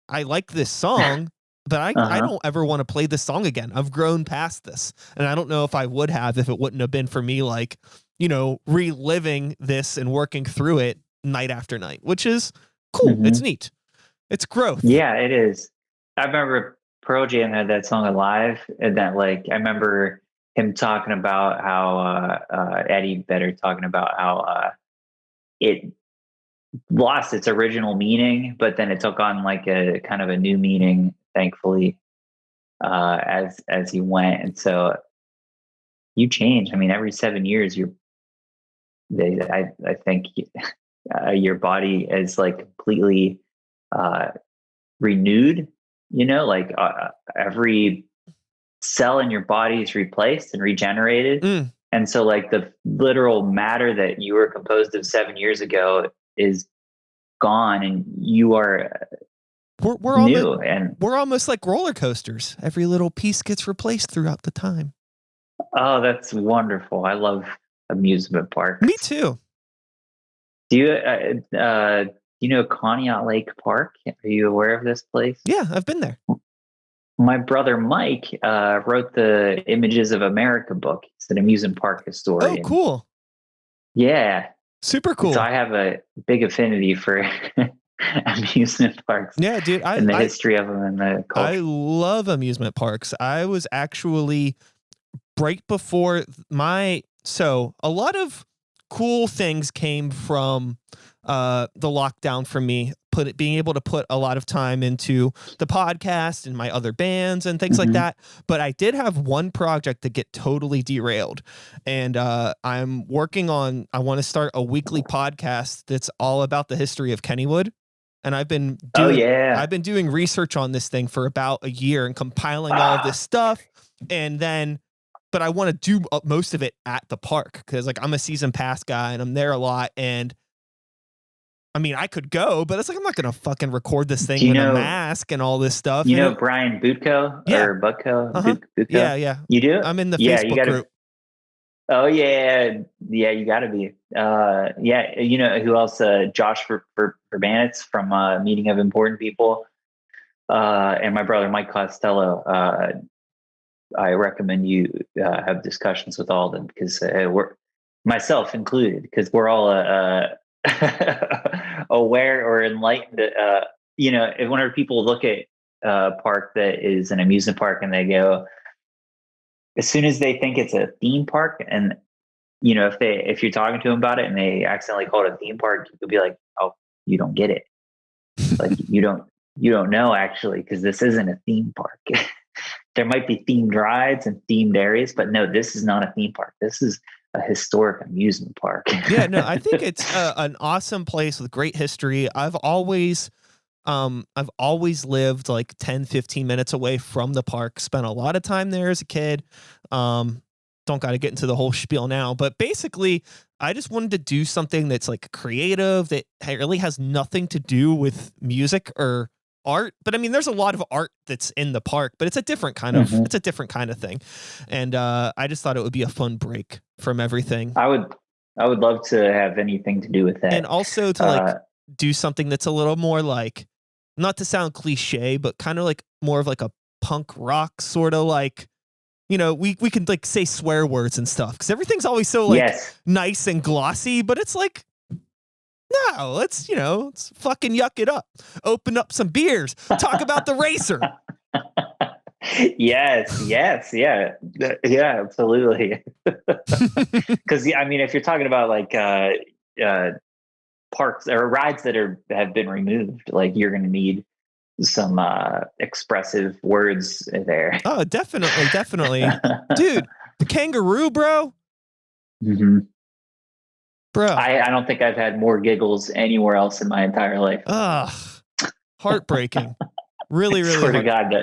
I like this song, but I don't ever want to play this song again. I've grown past this. And I don't know if I would have if it wouldn't have been for me, like, you know, reliving this and working through it night after night, which is cool. It's neat. It's growth. Yeah, it is. I remember Pearl Jam had that song Alive, and that, like, I remember him talking about how Eddie Vedder talking about how it lost its original meaning, but then it took on like a kind of a new meaning, thankfully, as he went. And so you change. I mean, every 7 years, I think your body is like completely renewed. You know, like every cell in your body is replaced and regenerated. And so like the literal matter that you were composed of 7 years ago is gone, and you are we're new. Almost, and we're almost like roller coasters. Every little piece gets replaced throughout the time. Oh, that's wonderful. I love amusement parks. Me too. Do you know Conneaut Lake Park? Are you aware of this place? Yeah, I've been there. My brother Mike wrote the Images of America book. He's an amusement park historian. Oh, cool. Yeah. Super cool. So I have a big affinity for amusement parks. Yeah, dude. And the history of them and the culture. I love amusement parks. I was actually right before so a lot of cool things came from the lockdown for me, being able to put a lot of time into the podcast and my other bands and things like that. But I did have one project that get totally derailed, and I'm working on, I want to start a weekly podcast that's all about the history of Kennywood. And I've been doing research on this thing for about a year and compiling all of this stuff. And then, but I want to do most of it at the park because like I'm a season pass guy and I'm there a lot. And I mean, I could go, but it's like, I'm not going to fucking record this thing in a mask and all this stuff. You know Brian Butko or Butko? Butko? Yeah. You do? I'm in the Facebook group. Oh yeah. Yeah, you gotta be. Yeah, you know who else? Josh Verbanitz from Meeting of Important People. And my brother Mike Costello. I recommend you have discussions with all of them because we're, myself included, because we're all aware or enlightened. You know, whenever people look at a park that is an amusement park and they go, as soon as they think it's a theme park, and you know, if you're talking to them about it and they accidentally call it a theme park, you could be like, "Oh, you don't get it. Like you don't know actually, because this isn't a theme park. There might be themed rides and themed areas, but no, this is not a theme park. This is a historic amusement park." Yeah, no, I think it's an awesome place with great history. I've always lived like 10, 15 minutes away from the park, spent a lot of time there as a kid. Don't got to get into the whole spiel now, but basically I just wanted to do something that's like creative, that really has nothing to do with music or art. But I mean, there's a lot of art that's in the park, but it's a different kind of, it's a different kind of thing. And I just thought it would be a fun break from everything. I would love to have anything to do with that. And also to like do something that's a little more like, not to sound cliche, but kind of like more of like a punk rock sort of like, you know, we can like say swear words and stuff because everything's always so like nice and glossy, but it's like, no, let's fucking yuck it up, open up some beers, talk about the racer. Yes, yeah, absolutely. Because I mean, if you're talking about like parks or rides that have been removed, like you're going to need some expressive words there. Oh, definitely. Dude, the kangaroo, bro. Bro, I don't think I've had more giggles anywhere else in my entire life. Heartbreaking. Really Swear to God,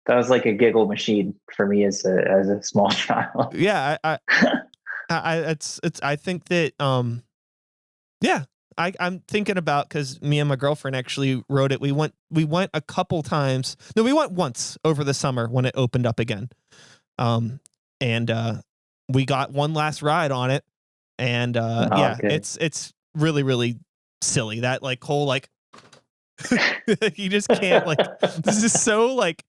that was like a giggle machine for me as a small child. Yeah, I think that yeah, I'm thinking about, because me and my girlfriend actually rode it. We went a couple times. No, we went once over the summer when it opened up again. And we got one last ride on it, and yeah, okay. it's really, really silly. That like whole like you just can't like, this is so like,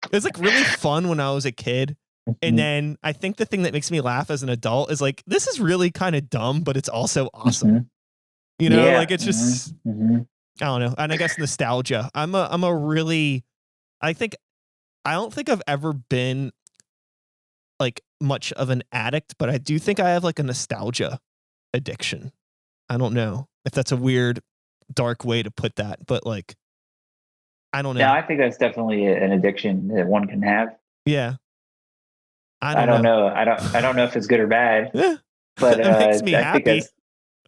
it was like really fun when I was a kid. And then I think the thing that makes me laugh as an adult is like, this is really kind of dumb, but it's also awesome. You know, Yeah. like it's just, I don't know. And I guess nostalgia. I'm a really, I don't think I've ever been like much of an addict, but I do think I have like a nostalgia addiction. I don't know if that's a weird, dark way to put that, but like, I don't know. Yeah, I think that's definitely an addiction that one can have. Yeah. I don't know. I don't know if it's good or bad, Yeah. but It makes me I think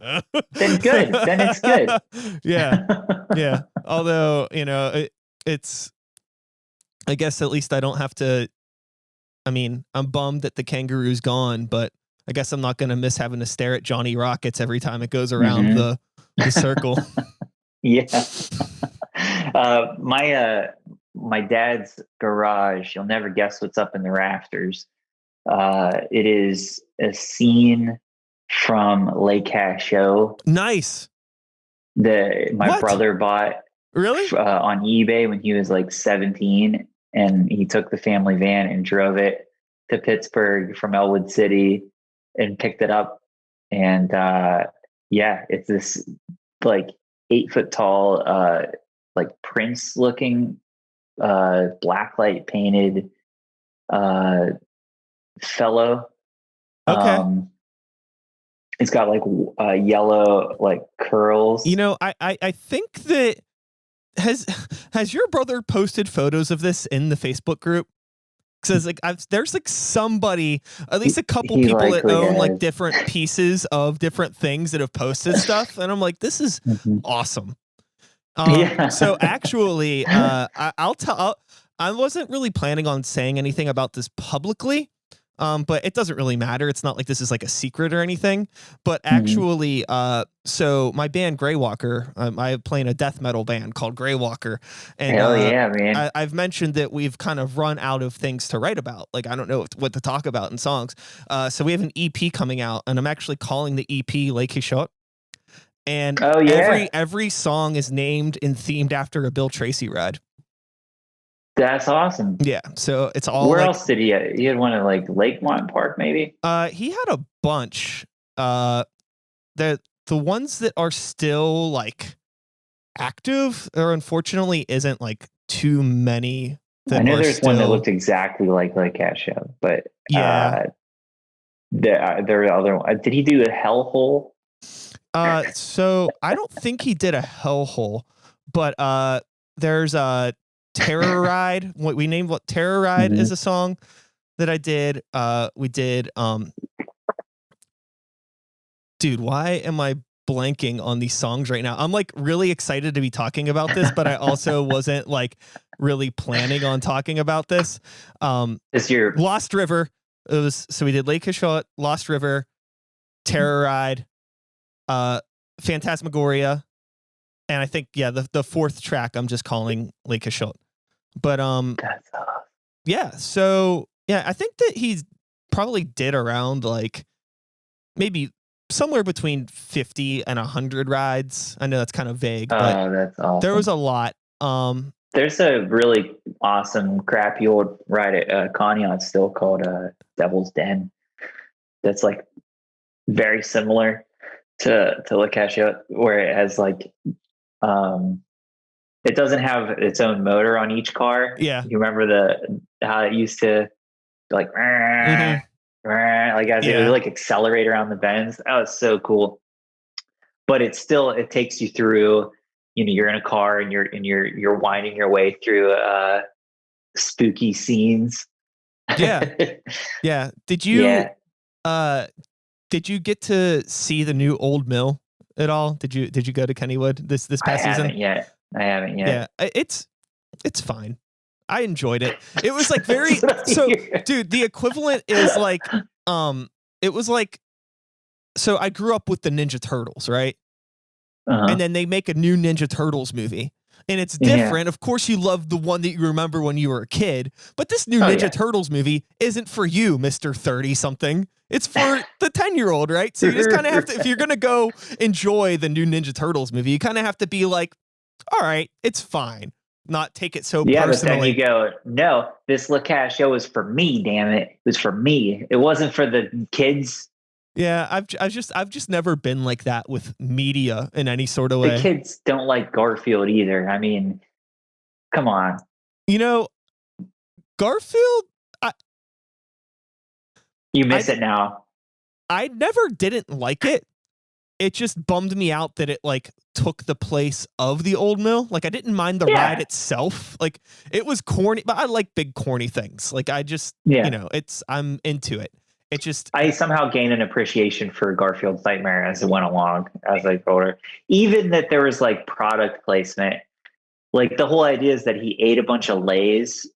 happy. then good. Then it's good. Yeah. Yeah. Although, you know, it's, I guess at least I don't have to, I mean, I'm bummed that the kangaroo's gone, but I guess I'm not going to miss having to stare at Johnny Rockets every time it goes around the circle. Yeah. My dad's garage, you'll never guess what's up in the rafters. It is a scene from Lake Show. Nice. My brother bought really on eBay when he was like 17, and he took the family van and drove it to Pittsburgh from Elwood City and picked it up. And yeah, it's this like 8-foot tall, like Prince looking, blacklight painted fellow. Okay. It's got like yellow like curls. You know, I think that has your brother posted photos of this in the Facebook group? Because like there's like somebody, at least a couple people that own like different pieces of different things that have posted stuff, and I'm like, this is awesome. Yeah. So actually, I'll tell. I wasn't really planning on saying anything about this publicly, but it doesn't really matter. It's not like this is like a secret or anything. But actually, so my band Greywalker, I play in a death metal band called Greywalker, and hell yeah, man. I've mentioned that we've kind of run out of things to write about. Like I don't know what to talk about in songs. So we have an EP coming out, and I'm actually calling the EP Lake Shot. And every song is named and themed after a Bill Tracy ride. That's awesome. Yeah, so it's all. Where else did he? He had one at like Lakemont Park, maybe. He had a bunch. The ones that are still like active, there unfortunately isn't like too many. I know there's one that looked exactly like Cat Show, but yeah, there are other one. Did he do a Hellhole? So I don't think he did a Hellhole, but there's a Terror Ride. What we named Terror Ride is a song that I did. We did. Dude, why am I blanking on these songs right now? I'm like really excited to be talking about this, but I also wasn't like really planning on talking about this. It's your Lost River. It was, so we did Lake Shot, Lost River, Terror Ride, Phantasmagoria, and I think the fourth track I'm just calling Lake Shot. But that's awesome. Yeah, so yeah, I think that he probably did around like maybe somewhere between 50 and 100 rides. I know that's kind of vague, but that's awesome. There was a lot. There's a really awesome crappy old ride at Conneaut still called Devil's Den. That's like very similar to Lakesh, where it has like it doesn't have its own motor on each car. Yeah, you remember how it used to like like as it would like accelerate around the bends. That was so cool. But it takes you through. You know, you're in a car and you're winding your way through spooky scenes. Yeah, yeah. Did you get to see the new Old Mill at all? Did you go to Kennywood this past season? I haven't yet. Yeah, it's fine. I enjoyed it. It was like very so, dude. The equivalent is like, it was like, so I grew up with the Ninja Turtles, right? and then they make a new Ninja Turtles movie. And it's different. Of course, you love the one that you remember when you were a kid, but this new Ninja Turtles movie isn't for you, Mr. 30-something. It's for the 10-year-old, right? So you just kind of have to, if you're going to go enjoy the new Ninja Turtles movie, you kind of have to be like, all right, it's fine. Not take it so personally. But then you go, no, this Lacash show was for me, damn it. It was for me. It wasn't for the kids. Yeah, I've just never been like that with media in any sort of way. The kids don't like Garfield either. I mean, come on. You know, Garfield, you miss it now. I never didn't like it. It just bummed me out that it like took the place of the old mill. Like I didn't mind the ride itself. Like it was corny, but I like big corny things. Like I just, you know, I'm into it. It just, I somehow gained an appreciation for Garfield's Nightmare as it went along, as I told her. Even that there was like product placement. Like the whole idea is that he ate a bunch of Lay's,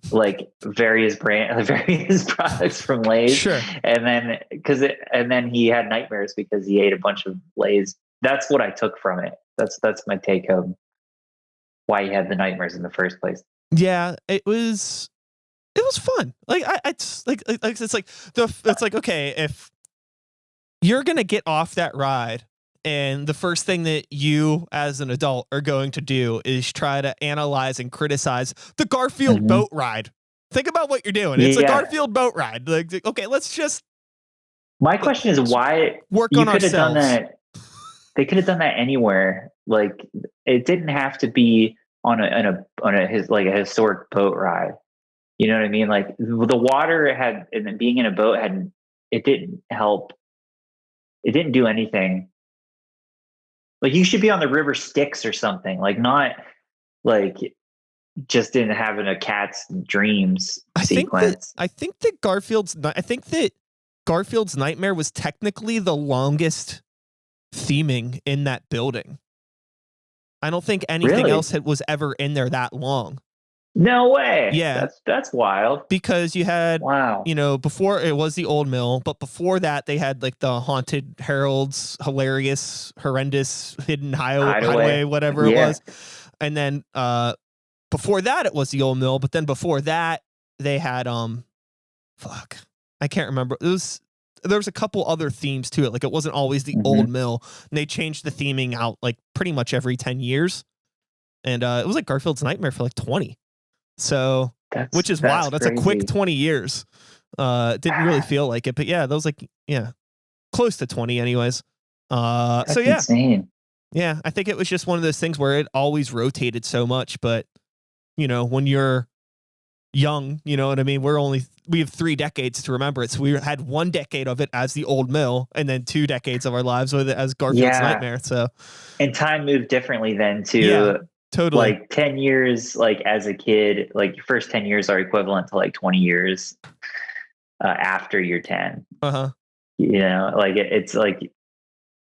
like various products from Lay's. Sure. And then he had nightmares because he ate a bunch of Lay's. That's what I took from it. That's my take home. Why he had the nightmares in the first place. Yeah, it was fun. Like it's like okay, if you're gonna get off that ride and the first thing that you as an adult are going to do is try to analyze and criticize the Garfield boat ride. Think about what you're doing. It's a Garfield boat ride. Like, okay, let's just. My question is why work on ourselves. Done that. They could have done that anywhere. Like it didn't have to be on a historic boat ride. You know what I mean? Like the water and then being in a boat it didn't help. It didn't do anything. Like you should be on the river Styx or something. Like not like just in having a cat's dreams sequence. I think that Garfield's Nightmare was technically the longest theming in that building. I don't think anything else was ever in there that long. No way. Yeah. That's wild. Because you had, you know, before it was the old mill, but before that they had like the Haunted Harold's hilarious, horrendous hidden highway, whatever it was. And then before that it was the old mill, but then before that they had I can't remember. There was a couple other themes to it. Like it wasn't always the old mill. And they changed the theming out like pretty much every 10 years. And it was like Garfield's Nightmare for like 20. So, which is wild. That's crazy. A quick 20 years. Didn't really feel like it, but yeah, that was like, close to 20 anyways. That's so yeah. Insane. Yeah. I think it was just one of those things where it always rotated so much, but you know, when you're young, you know what I mean? We have 3 decades to remember it. So we had 1 decade of it as the old mill and then 2 decades of our lives with it as Garfield's Nightmare. So, and time moved differently then too. Yeah. Totally. Like 10 years, like as a kid, like your first 10 years are equivalent to like 20 years after you're 10. You know, like it's like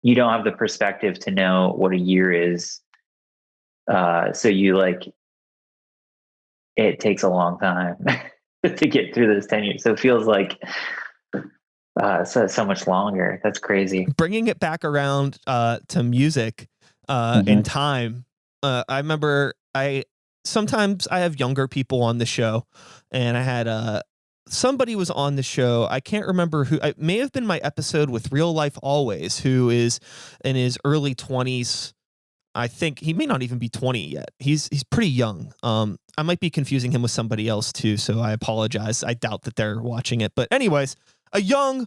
you don't have the perspective to know what a year is. So you like, it takes a long time to get through those 10 years. So it feels like so much longer. That's crazy. Bringing it back around to music and time. I remember sometimes I have younger people on the show, and I had somebody was on the show. I can't remember who. It may have been my episode with Real Life Always, who is in his early 20s. I think he may not even be 20 yet. He's pretty young. I might be confusing him with somebody else too, so I apologize. I doubt that they're watching it. But anyways, a young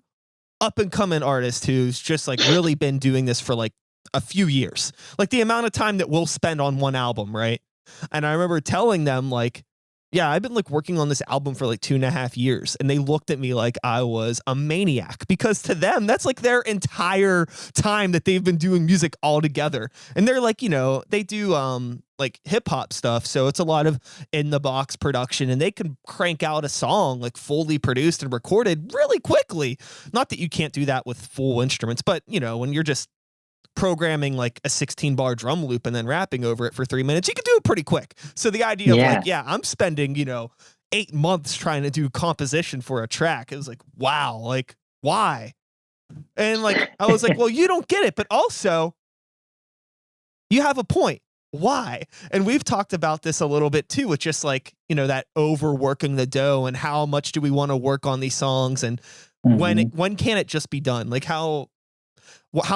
up and coming artist who's just like really been doing this for like a few years, like the amount of time that we'll spend on one album, right? And I remember telling them like, yeah, I've been like working on this album for like 2.5 years. And they looked at me like I was a maniac, because to them, that's like their entire time that they've been doing music all together. And they're like, you know, they do like hip hop stuff. So it's a lot of in the box production, and they can crank out a song like fully produced and recorded really quickly. Not that you can't do that with full instruments, but you know, when you're just programming like a 16-bar drum loop and then rapping over it for 3 minutes, you can do it pretty quick. So the idea of like, I'm spending, 8 months trying to do composition for a track. It was like, wow, like why? And like, I was like, well, you don't get it. But also you have a point. Why? And we've talked about this a little bit too, with just like, you know, that overworking the dough and how much do we want to work on these songs, and when can it just be done? Like how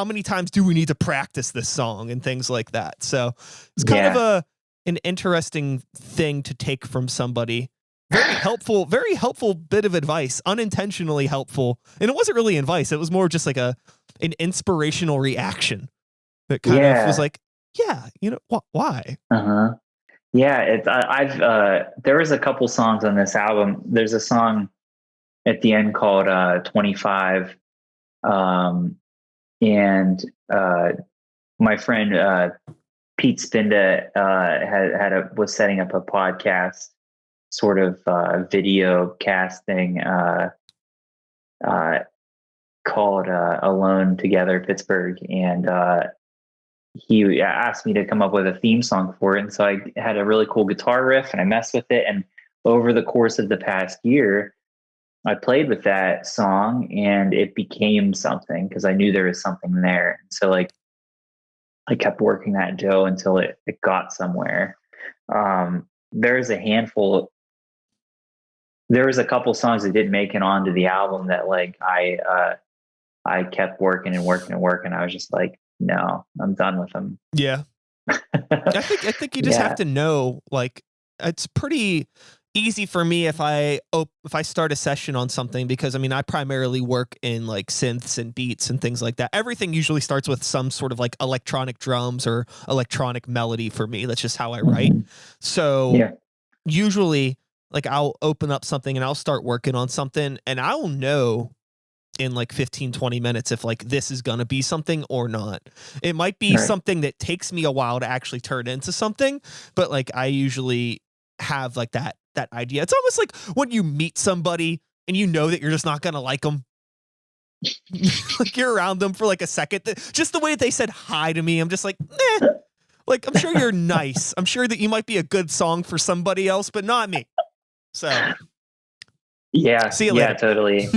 many times do we need to practice this song and things like that? So it's kind of an interesting thing to take from somebody. Very helpful bit of advice, unintentionally helpful. And it wasn't really advice. It was more just like an inspirational reaction that kind of was like, yeah, you know, why? Yeah, there was a couple songs on this album. There's a song at the end called 25. And my friend Pete Spinda was setting up a podcast, sort of video casting called Alone Together Pittsburgh, and he asked me to come up with a theme song for it. And so I had a really cool guitar riff and I messed with it. And over the course of the past year, I played with that song and it became something, because I knew there was something there. So like I kept working that dough until it got somewhere. There's a couple songs that didn't make it onto the album that like I kept working and working and working. I was just like, no, I'm done with them. Yeah. I think you just have to know, like, it's pretty easy for me if I start a session on something, because I mean, I primarily work in like synths and beats and things like that. Everything usually starts with some sort of like electronic drums or electronic melody for me. That's just how I write. So usually like I'll open up something and I'll start working on something, and I'll know in like 15-20 minutes if like this is going to be something or not. It might be something that takes me a while to actually turn into something, but like I usually have like that idea. It's almost like when you meet somebody and you know that you're just not going to like them. Like you're around them for like a second. Just the way that they said hi to me, I'm just like, eh. Like, I'm sure you're nice. I'm sure that you might be a good song for somebody else, but not me. So yeah, see you later. Yeah, totally.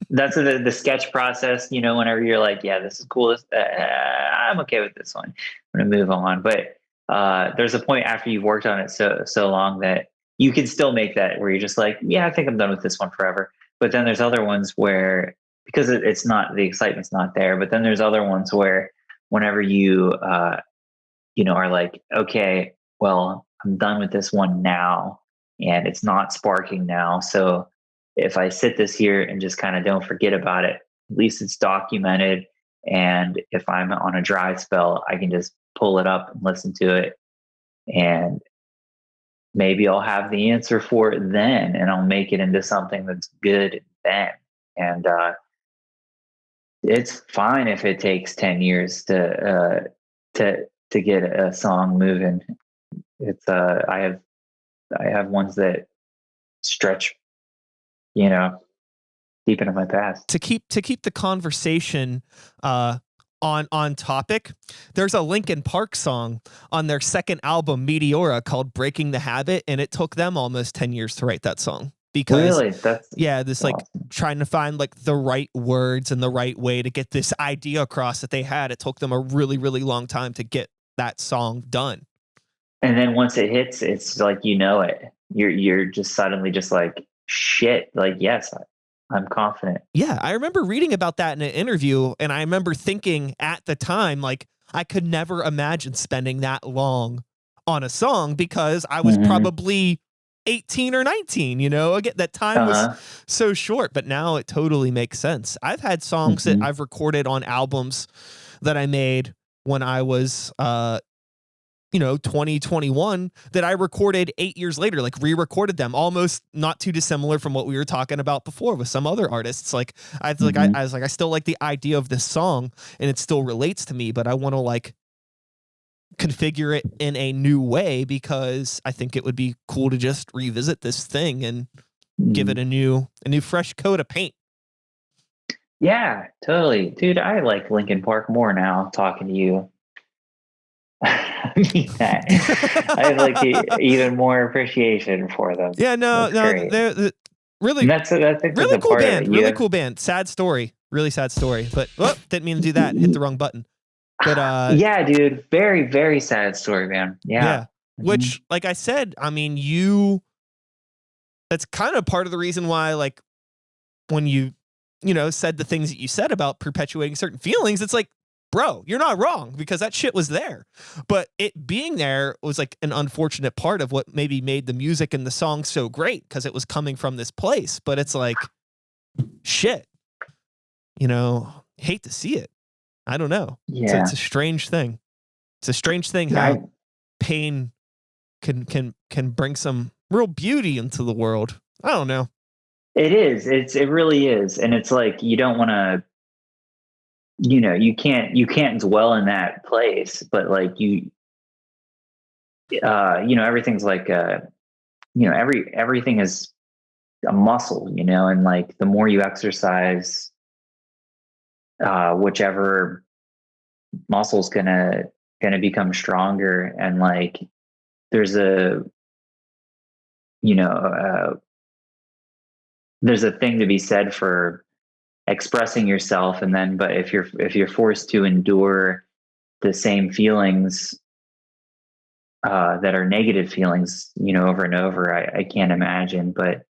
That's the sketch process, you know, whenever you're like, yeah, this is cool. I'm okay with this one. I'm going to move on. But there's a point after you've worked on it so long that you can still make that where you're just like, yeah, I think I'm done with this one forever. But then there's other ones where, because it's not, the excitement's not there, but then there's other ones where whenever you, are like, okay, well, I'm done with this one now and it's not sparking now. So if I sit this here and just kind of don't forget about it, at least it's documented. And if I'm on a dry spell, I can just pull it up and listen to it. And maybe I'll have the answer for it then, and I'll make it into something that's good then. And it's fine if it takes 10 years to get a song moving. It's I have ones that stretch, deep into my past. To keep the conversation on topic, there's a Linkin Park song on their second album, Meteora, called Breaking the Habit, and it took them almost 10 years to write that song. Because really? That's like awesome. Trying to find like the right words and the right way to get this idea across that they had. It took them a really, really long time to get that song done. And then once it hits, it's like, it. You're just suddenly just like, shit, like, yes, I'm confident. Yeah, I remember reading about that in an interview, and I remember thinking at the time, like, I could never imagine spending that long on a song because I was probably 18 or 19, again, that time was so short, but now it totally makes sense. I've had songs that I've recorded on albums that I made when I was 2021 that I recorded 8 years later, like re-recorded them, almost not too dissimilar from what we were talking about before with some other artists. Like I still like the idea of this song and it still relates to me, but I want to like configure it in a new way because I think it would be cool to just revisit this thing and give it a new fresh coat of paint. Yeah, totally. Dude, I like Linkin Park more now talking to you. I have like even more appreciation for them. Yeah, they're really, really cool band. Really cool band. Sad story. Really sad story. But didn't mean to do that. Hit the wrong button. But yeah, dude, very, very sad story, man. Yeah. yeah, which, like I said, I mean, that's kind of part of the reason why, like, when you said the things that you said about perpetuating certain feelings, it's like, bro, you're not wrong, because that shit was there. But it being there was like an unfortunate part of what maybe made the music and the song so great, because it was coming from this place. But it's like, shit, hate to see it. I don't know. Yeah. It's a strange thing. It's a strange thing how pain can bring some real beauty into the world. I don't know. It is. It really is. And it's like, you don't want to, you can't dwell in that place, but like everything's like, everything is a muscle, and like the more you exercise, whichever muscle's gonna become stronger. And like, there's there's a thing to be said for expressing yourself, and then, but if you're forced to endure the same feelings that are negative feelings, over and over, I can't imagine. But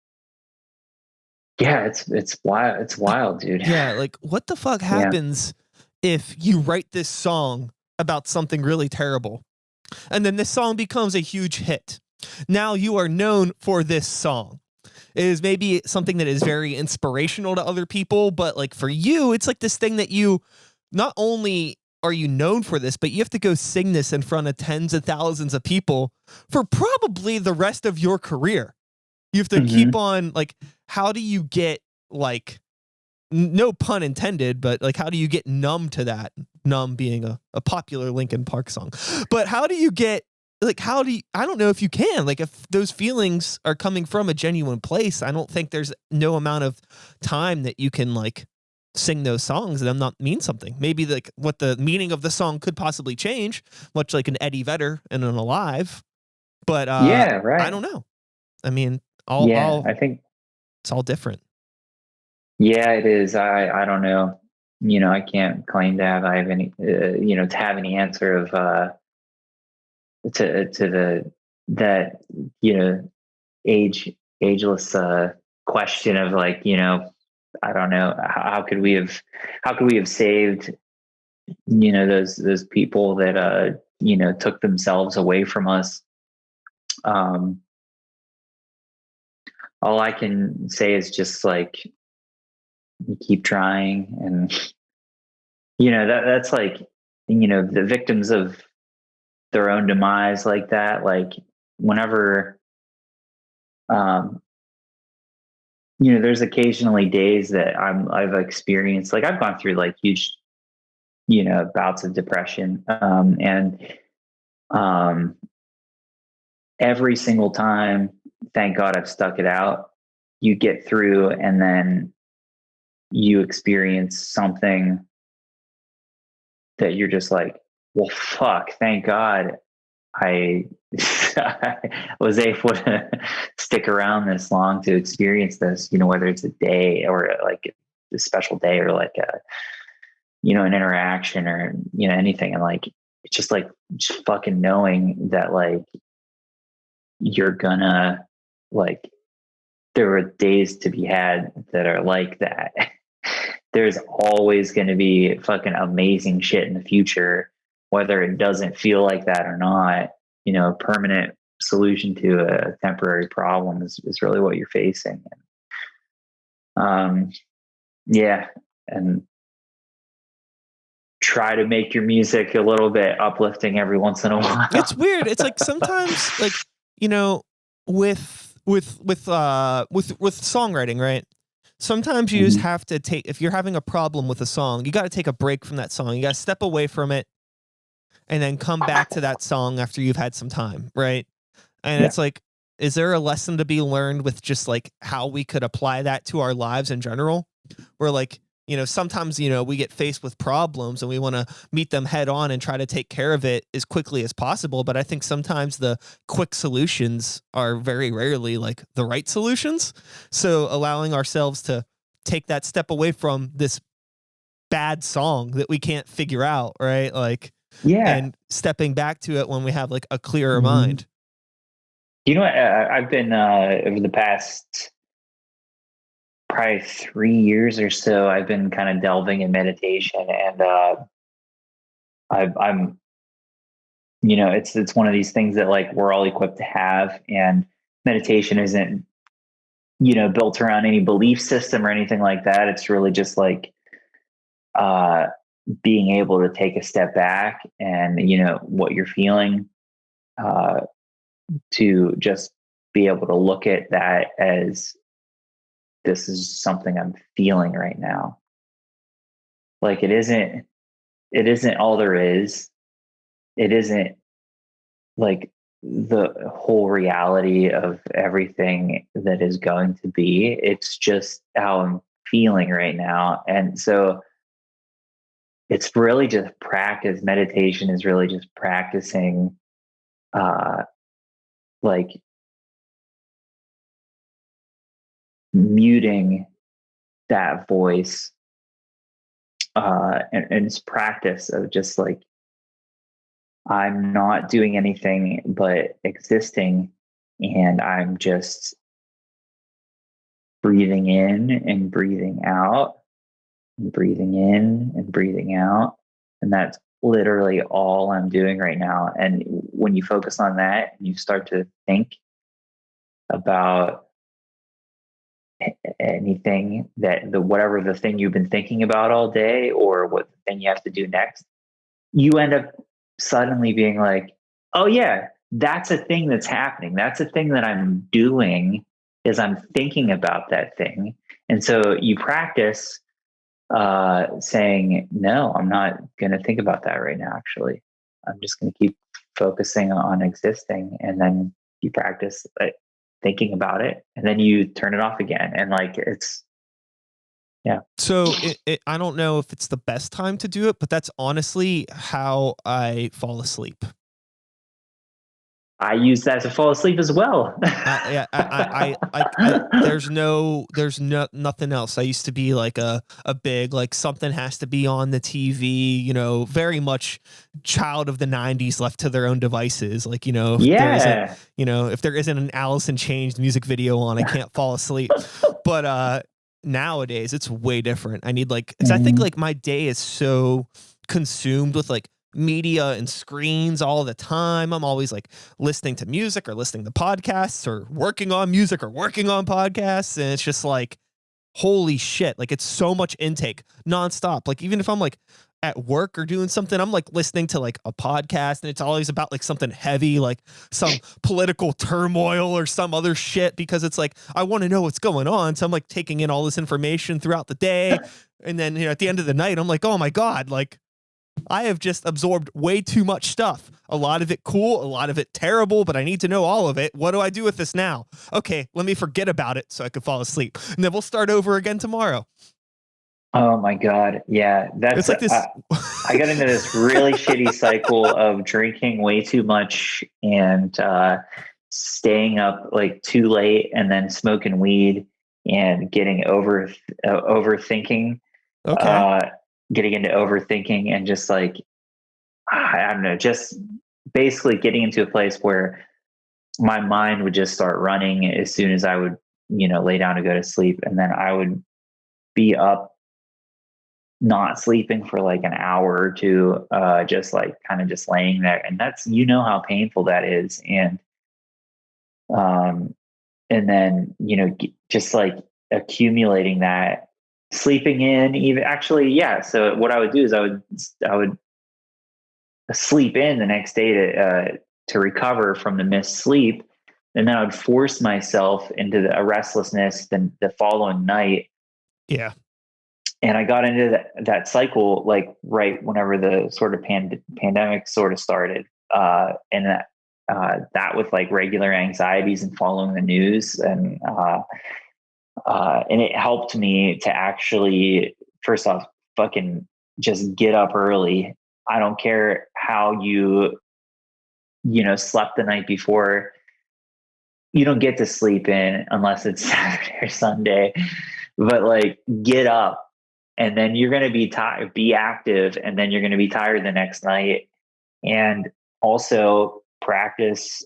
yeah, it's wild. It's wild, dude. Yeah, like, what the fuck happens if you write this song about something really terrible, and then this song becomes a huge hit? Now you are known for this song. It is maybe something that is very inspirational to other people, but like for you, it's like this thing that you, not only are you known for this, but you have to go sing this in front of tens of thousands of people for probably the rest of your career. You have to keep on, like, how do you get, like, no pun intended, but like, how do you get numb to that? Numb being a popular Linkin Park song. But how do you get, like, I don't know if you can, like, if those feelings are coming from a genuine place, I don't think there's no amount of time that you can, like, sing those songs and them not mean something. Maybe like what the meaning of the song could possibly change, much like an Eddie Vedder and an Alive. But yeah, right. I don't know. I mean, I think it's all different. Yeah, it is. I don't know. I can't claim to have any to have any answer of to that ageless question of, like, I don't know, how could we have saved those people that took themselves away from us. All I can say is just, like, you keep trying. And that's like, the victims of their own demise like that, like, whenever there's occasionally days that I've experienced, like, I've gone through like huge bouts of depression, and every single time, thank God, I've stuck it out. You get through, and then you experience something that you're just like, well, fuck, thank God I was able to stick around this long to experience this, whether it's a day or like a special day, or like an interaction, or, anything. And like, it's just like, just fucking knowing that, like, you're gonna, like, there are days to be had that are like that. There's always going to be fucking amazing shit in the future, whether it doesn't feel like that or not. A permanent solution to a temporary problem is really what you're facing. Yeah. And try to make your music a little bit uplifting every once in a while. It's weird. It's like, sometimes, like, with songwriting, right? Sometimes you just have to if you're having a problem with a song, you got to take a break from that song. You got to step away from it and then come back to that song after you've had some time, right? And it's like, is there a lesson to be learned with just like how we could apply that to our lives in general? Where, like, sometimes, we get faced with problems and we want to meet them head on and try to take care of it as quickly as possible. But I think sometimes the quick solutions are very rarely like the right solutions. So allowing ourselves to take that step away from this bad song that we can't figure out, right? Like, and stepping back to it when we have like a clearer mind. You know what? I've been over the past probably 3 years or so, I've been kind of delving in meditation, and I'm, you know, it's one of these things that like we're all equipped to have, and meditation isn't, you know, built around any belief system or anything like that. It's really just like being able to take a step back and, you know, what you're feeling, to just be able to look at that as, this is something I'm feeling right now. Like it isn't all there is. It isn't like the whole reality of everything that is going to be. It's just how I'm feeling right now. And so it's really just practice. Meditation is really just practicing, like muting that voice, and it's practice of just like, I'm not doing anything but existing, and I'm just breathing in and breathing out, and breathing in and breathing out. And that's literally all I'm doing right now. And when you focus on that and you start to think about anything, whatever the thing you've been thinking about all day, or what the thing you have to do next, you end up suddenly being like, oh yeah, that's a thing that's happening. That's a thing that I'm doing, is I'm thinking about that thing. And so you practice saying, no, I'm not going to think about that right now. Actually, I'm just going to keep focusing on existing. And then you practice thinking about it, and then you turn it off again. And like, it's, yeah. So I don't know if it's the best time to do it, but that's honestly how I fall asleep. I use that to fall asleep as well. Yeah, there's nothing else. I used to be like a big, like something has to be on the TV, you know, very much child of the 90s, left to their own devices. Like, you know, if there isn't an Alice in Chains music video on, I can't fall asleep. But nowadays it's way different. I need like, 'cause I think like my day is so consumed with like media and screens all the time. I'm always like listening to music or listening to podcasts or working on music or working on podcasts. And it's just like, holy shit. Like it's so much intake nonstop. Like even if I'm like at work or doing something, I'm like listening to like a podcast, and it's always about like something heavy, like some political turmoil or some other shit, because it's like, I want to know what's going on. So I'm like taking in all this information throughout the day. And then, you know, at the end of the night, I'm like, oh my God, like I have just absorbed way too much stuff. A lot of it cool, a lot of it terrible, but I need to know all of it. What do I do with this now? Okay, let me forget about it so I can fall asleep. And then we'll start over again tomorrow. Oh my God. Yeah. That's like this. I got into this really shitty cycle of drinking way too much and staying up like too late, and then smoking weed and getting overthinking. Okay. Getting into overthinking and just like, I don't know, just basically getting into a place where my mind would just start running as soon as I would, you know, lay down to go to sleep. And then I would be up not sleeping for like an hour or two, just like kind of just laying there. And that's, you know, how painful that is. And then, you know, just like accumulating that, sleeping in even actually. Yeah. So what I would do is I would sleep in the next day to recover from the missed sleep. And then I would force myself into a restlessness the following night. Yeah. And I got into that cycle, like right whenever the sort of pandemic sort of started. And that with like regular anxieties and following the news, and it helped me to actually, first off, fucking just get up early. I don't care how you slept the night before. You don't get to sleep in unless it's Saturday or Sunday, but like get up and then you're going to be tired, be active, and then you're going to be tired the next night. And also practice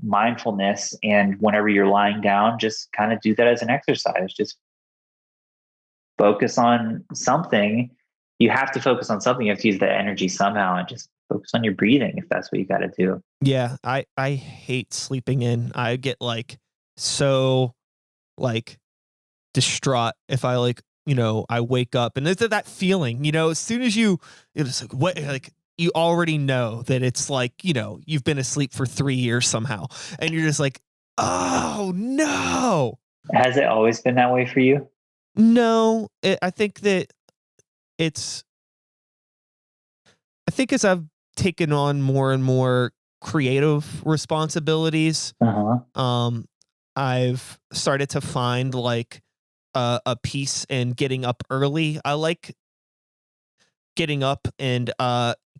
mindfulness. And whenever you're lying down, just kind of do that as an exercise. Just focus on something. You have to focus on something. You have to use that energy somehow, and just focus on your breathing if that's what you got to do. Yeah, I hate sleeping in. I get like so like distraught if I like, you know, I wake up and there's that feeling, you know, as soon as it's like what, like you already know that it's like, you know, you've been asleep for 3 years somehow, and you're just like, oh no. Has it always been that way for you? No, I think that it's, I think as I've taken on more and more creative responsibilities, Uh-huh. I've started to find like a peace in getting up early. I like getting up and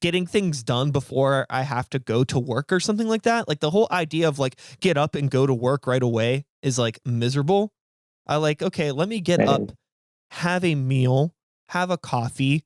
getting things done before I have to go to work or something like that. Like the whole idea of like get up and go to work right away is like miserable. I like, okay, let me get It up, is. have a meal, have a coffee,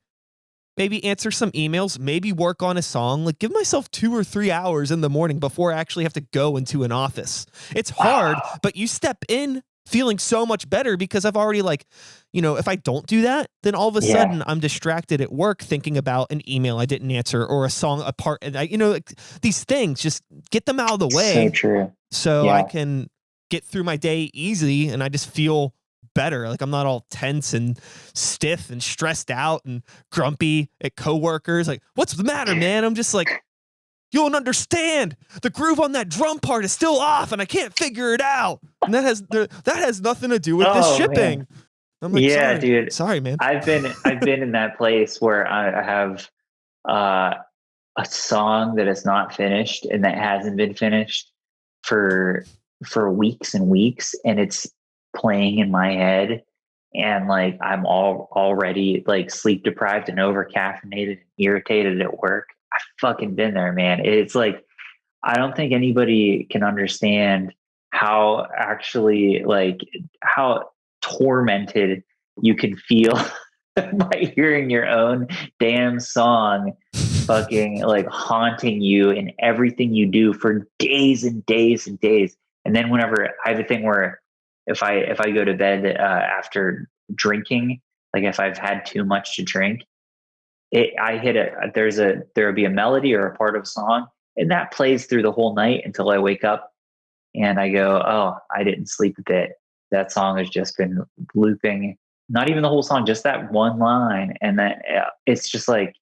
maybe answer some emails, maybe work on a song, like give myself 2 or 3 hours in the morning before I actually have to go into an office. It's hard, Wow. but you step in feeling so much better because I've already like, you know, if I don't do that, then all of a Yeah. sudden I'm distracted at work thinking about an email I didn't answer or a song apart. And I, you know, like, these things, just get them out of the So way true. so I Yeah. can get through my day easy and I just feel better. Like I'm not all tense and stiff and stressed out and grumpy at coworkers. Like, what's the matter, man? I'm just like, you don't understand. The groove on that drum part is still off and I can't figure it out. And that has nothing to do with this Oh man. shipping. I'm like, Yeah, dude. sorry, man. I've been in that place where I have uh, a song that is not finished and that hasn't been finished for weeks and weeks, and it's playing in my head, and like I'm already like sleep deprived and over caffeinated and irritated at work. I've fucking been there, man. It's like I don't think anybody can understand how actually like how tormented you can feel by hearing your own damn song fucking like haunting you in everything you do for days and days and days. And then whenever I have a thing where if I go to bed after drinking, like if I've had too much to drink, I hit there'll be a melody or a part of a song, and that plays through the whole night until I wake up and I go, oh, I didn't sleep a bit. That song has just been looping, not even the whole song, just that one line. And that it's just like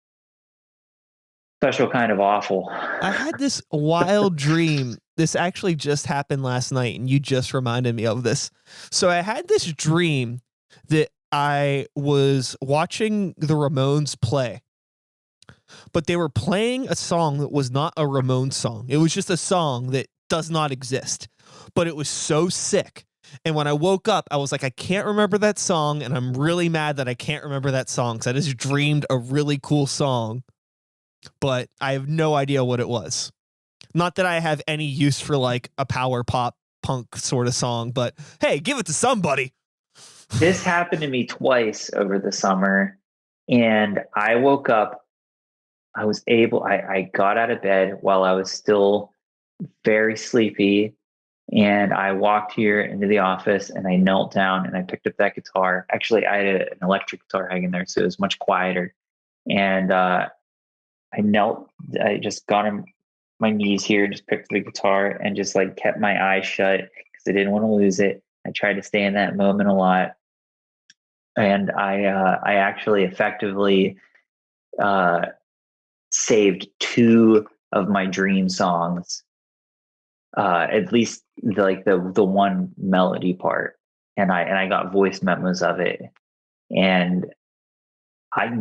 special kind of awful. I had this wild dream. This actually just happened last night, and you just reminded me of this. So I had this dream that I was watching the Ramones play, but they were playing a song that was not a Ramones song. It was just a song that does not exist, but it was so sick. And when I woke up, I was like, I can't remember that song, and I'm really mad that I can't remember that song because I just dreamed a really cool song, but I have no idea what it was. Not that I have any use for like a power pop punk sort of song, but hey, give it to somebody. This happened to me twice over the summer, and I woke up. I got out of bed while I was still very sleepy, and I walked here into the office and I knelt down and I picked up that guitar. Actually, I had an electric guitar hanging there, so it was much quieter. And I just got on my knees here, just picked up the guitar and just like kept my eyes shut because I didn't want to lose it. I tried to stay in that moment a lot. And I actually effectively saved two of my dream songs, at least the one melody part, and I got voice memos of it, and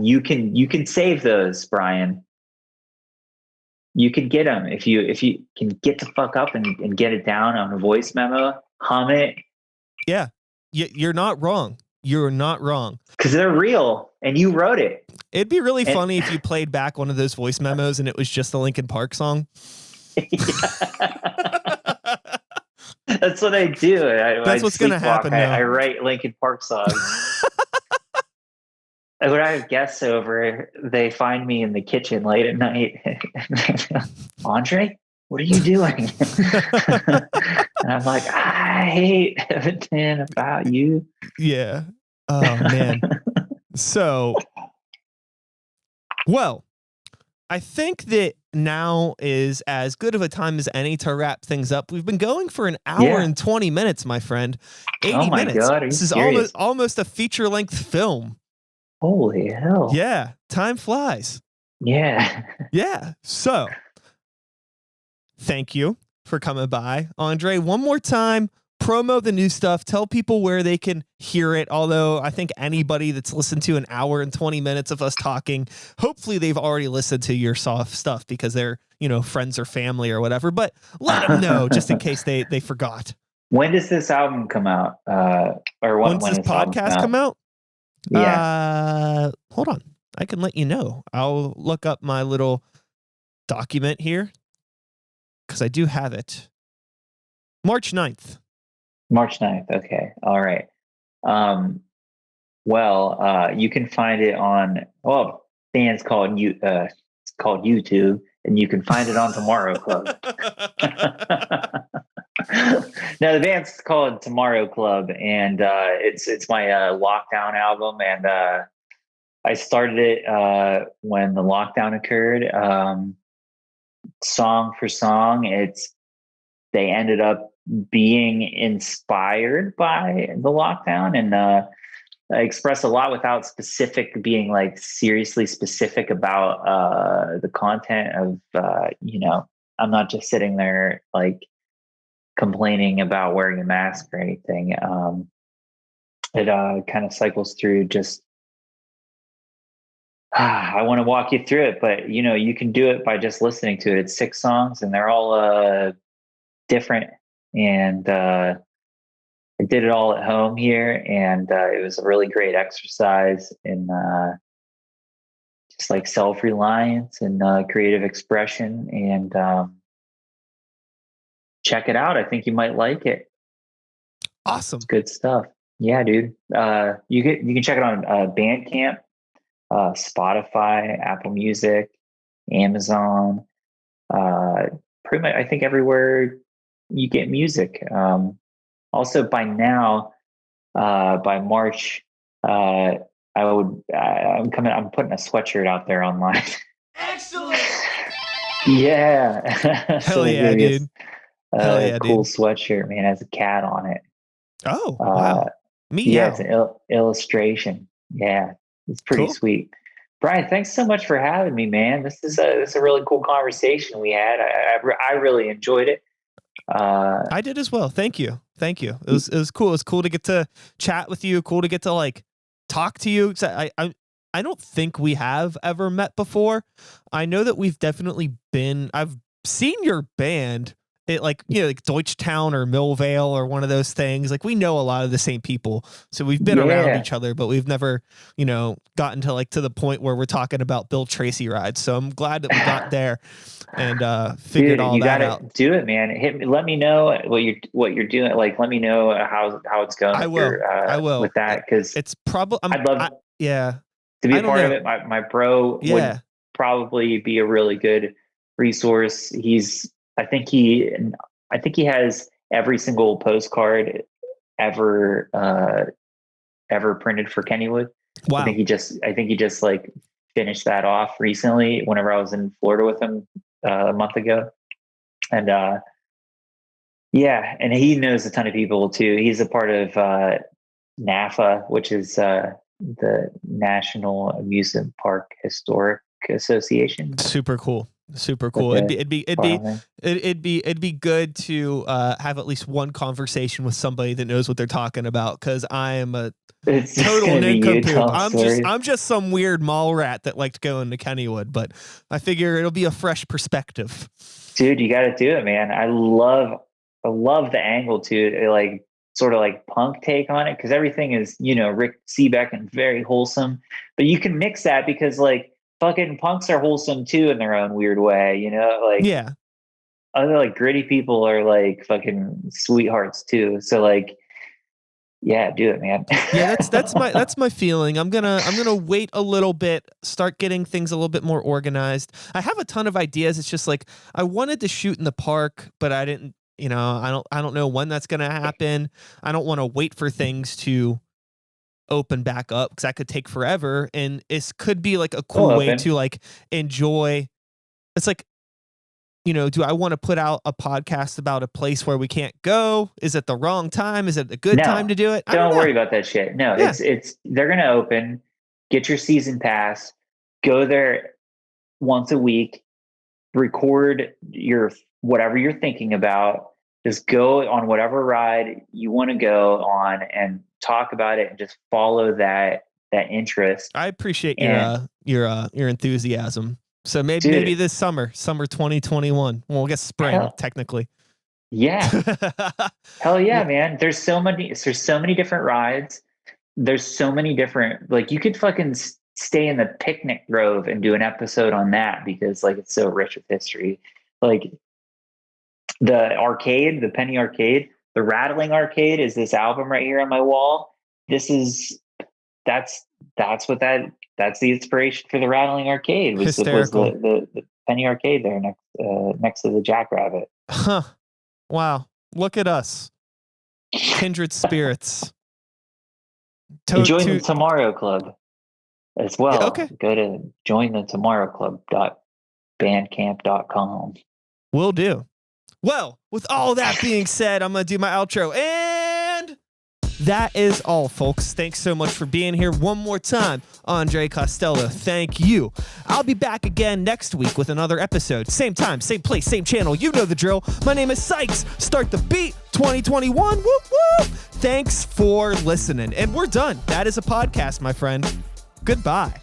you can save those, Brian. You could get them if you can get the fuck up and get it down on a voice memo, hum it. Yeah, you're not wrong. You're not wrong. Because they're real and you wrote it. It'd be really And, funny if you played back one of those voice memos and it was just the Linkin Park song. That's what I do. That's what's going to happen now. I write Linkin Park songs. when I have guests over, they find me in the kitchen late at night. Andre, what are you doing? And I'm like, I hate everything about you. Yeah. Oh man. So, well, I think that now is as good of a time as any to wrap things up. We've been going for an hour and 20 minutes, my friend. 80 Oh my minutes. God, are you This is serious? almost a feature-length film. Holy hell. Yeah, time flies. Yeah. Yeah. So, thank you for coming by. Andre, one more time, promo the new stuff. Tell people where they can hear it. Although I think anybody that's listened to an hour and 20 minutes of us talking, hopefully they've already listened to your soft stuff because they're, friends or family or whatever. But let them know just in case they forgot. When does this album come out? Or when When's this podcast come out? Yeah. Hold on. I can let you know. I'll look up my little document here because I do have it. March 9th. March 9th. Okay. All right. You can find it on, band's called it's called YouTube, and you can find it on Tomorrow Club. No, the band's called Tomorrow Club, and it's my lockdown album, and I started it when the lockdown occurred. Song for song, they ended up being inspired by the lockdown, and I express a lot without being like seriously specific about the content of I'm not just sitting there like complaining about wearing a mask or anything. It kind of cycles through just I want to walk you through it, but you can do it by just listening to it. It's 6 songs and they're all different, and I did it all at home here, and it was a really great exercise in just like self-reliance and creative expression. And check it out. I think you might like it. Awesome. It's good stuff. Yeah, dude. You can check it on Bandcamp, Spotify, Apple Music, Amazon, pretty much I think everywhere you get music. Also, by now, by March, I'm putting a sweatshirt out there online. Excellent. Yeah. Hell yeah, dude. Hell yeah, cool dude. Sweatshirt, man, has a cat on it. Oh, wow. Yeah, it's an illustration. Yeah, it's pretty cool. Sweet. Brian, thanks so much for having me, man. This is a really cool conversation we had. I really enjoyed it. I did as well. Thank you. It was cool. It was cool to get to chat with you. Cool to get to like talk to you. I don't think we have ever met before. I know that we've definitely I've seen your band at like Deutschtown or Millvale or one of those things. Like we know a lot of the same people. So we've been around each other, but we've never, gotten to the point where we're talking about Bill Tracy rides. So I'm glad that we got there and figured all that out. You gotta do it, man. Hit me. Let me know what you're doing. Like, let me know how it's going. I will with that, because it's probably. I'd love to be a part of it. My bro would probably be a really good resource. I think he has every single postcard ever printed for Kennywood. Wow. I think he just like finished that off recently whenever I was in Florida with him a month ago. And and he knows a ton of people too. He's a part of NAFA, which is the National Amusement Park Historic Association. Super cool. It'd be good to have at least one conversation with somebody that knows what they're talking about, because I am a total nincompoop. I'm just some weird mall rat that liked going to Kennywood, but I figure it'll be a fresh perspective. Dude, you got to do it, man. I love the angle to like sort of like punk take on it, because everything is Rick Seebeck and very wholesome, but you can mix that because like fucking punks are wholesome too in their own weird way, like other like gritty people are like fucking sweethearts too. So like Yeah, do it, man. Yeah, that's my feeling. I'm gonna wait a little bit, start getting things a little bit more organized. I have a ton of ideas. It's just like I wanted to shoot in the park, but I didn't. I don't know when that's gonna happen. I don't want to wait for things to open back up because that could take forever, and it could be like a cool way to like enjoy. It's like, do I want to put out a podcast about a place where we can't go? Is it the wrong time? Is it a good time to do it? Don't worry about that shit. No, yeah. it's they're going to open, get your season pass, go there once a week, record whatever you're thinking about, just go on whatever ride you want to go on and talk about it and just follow that interest. I appreciate your enthusiasm. So maybe this summer 2021. Well, I guess spring technically. Yeah. Hell yeah, man. There's so many different rides. There's so many different, like, you could fucking stay in the picnic grove and do an episode on that because like it's so rich with history. Like the arcade, the Penny Arcade, the Rattling Arcade is this album right here on my wall. That's the inspiration for the Rattling Arcade was the Penny Arcade there next to the Jackrabbit. Huh. Wow. Look at us. Kindred spirits. Join the Tomorrow Club as well. Yeah, okay. Go to jointhetomorrowclub.bandcamp.com. Will do. Well, with all that being said, I'm going to do my outro. And that is all, folks. Thanks so much for being here one more time. André Costello, thank you. I'll be back again next week with another episode. Same time, same place, same channel. You know the drill. My name is Sykes. Start the Beat 2021. Whoop, whoop. Thanks for listening. And we're done. That is a podcast, my friend. Goodbye.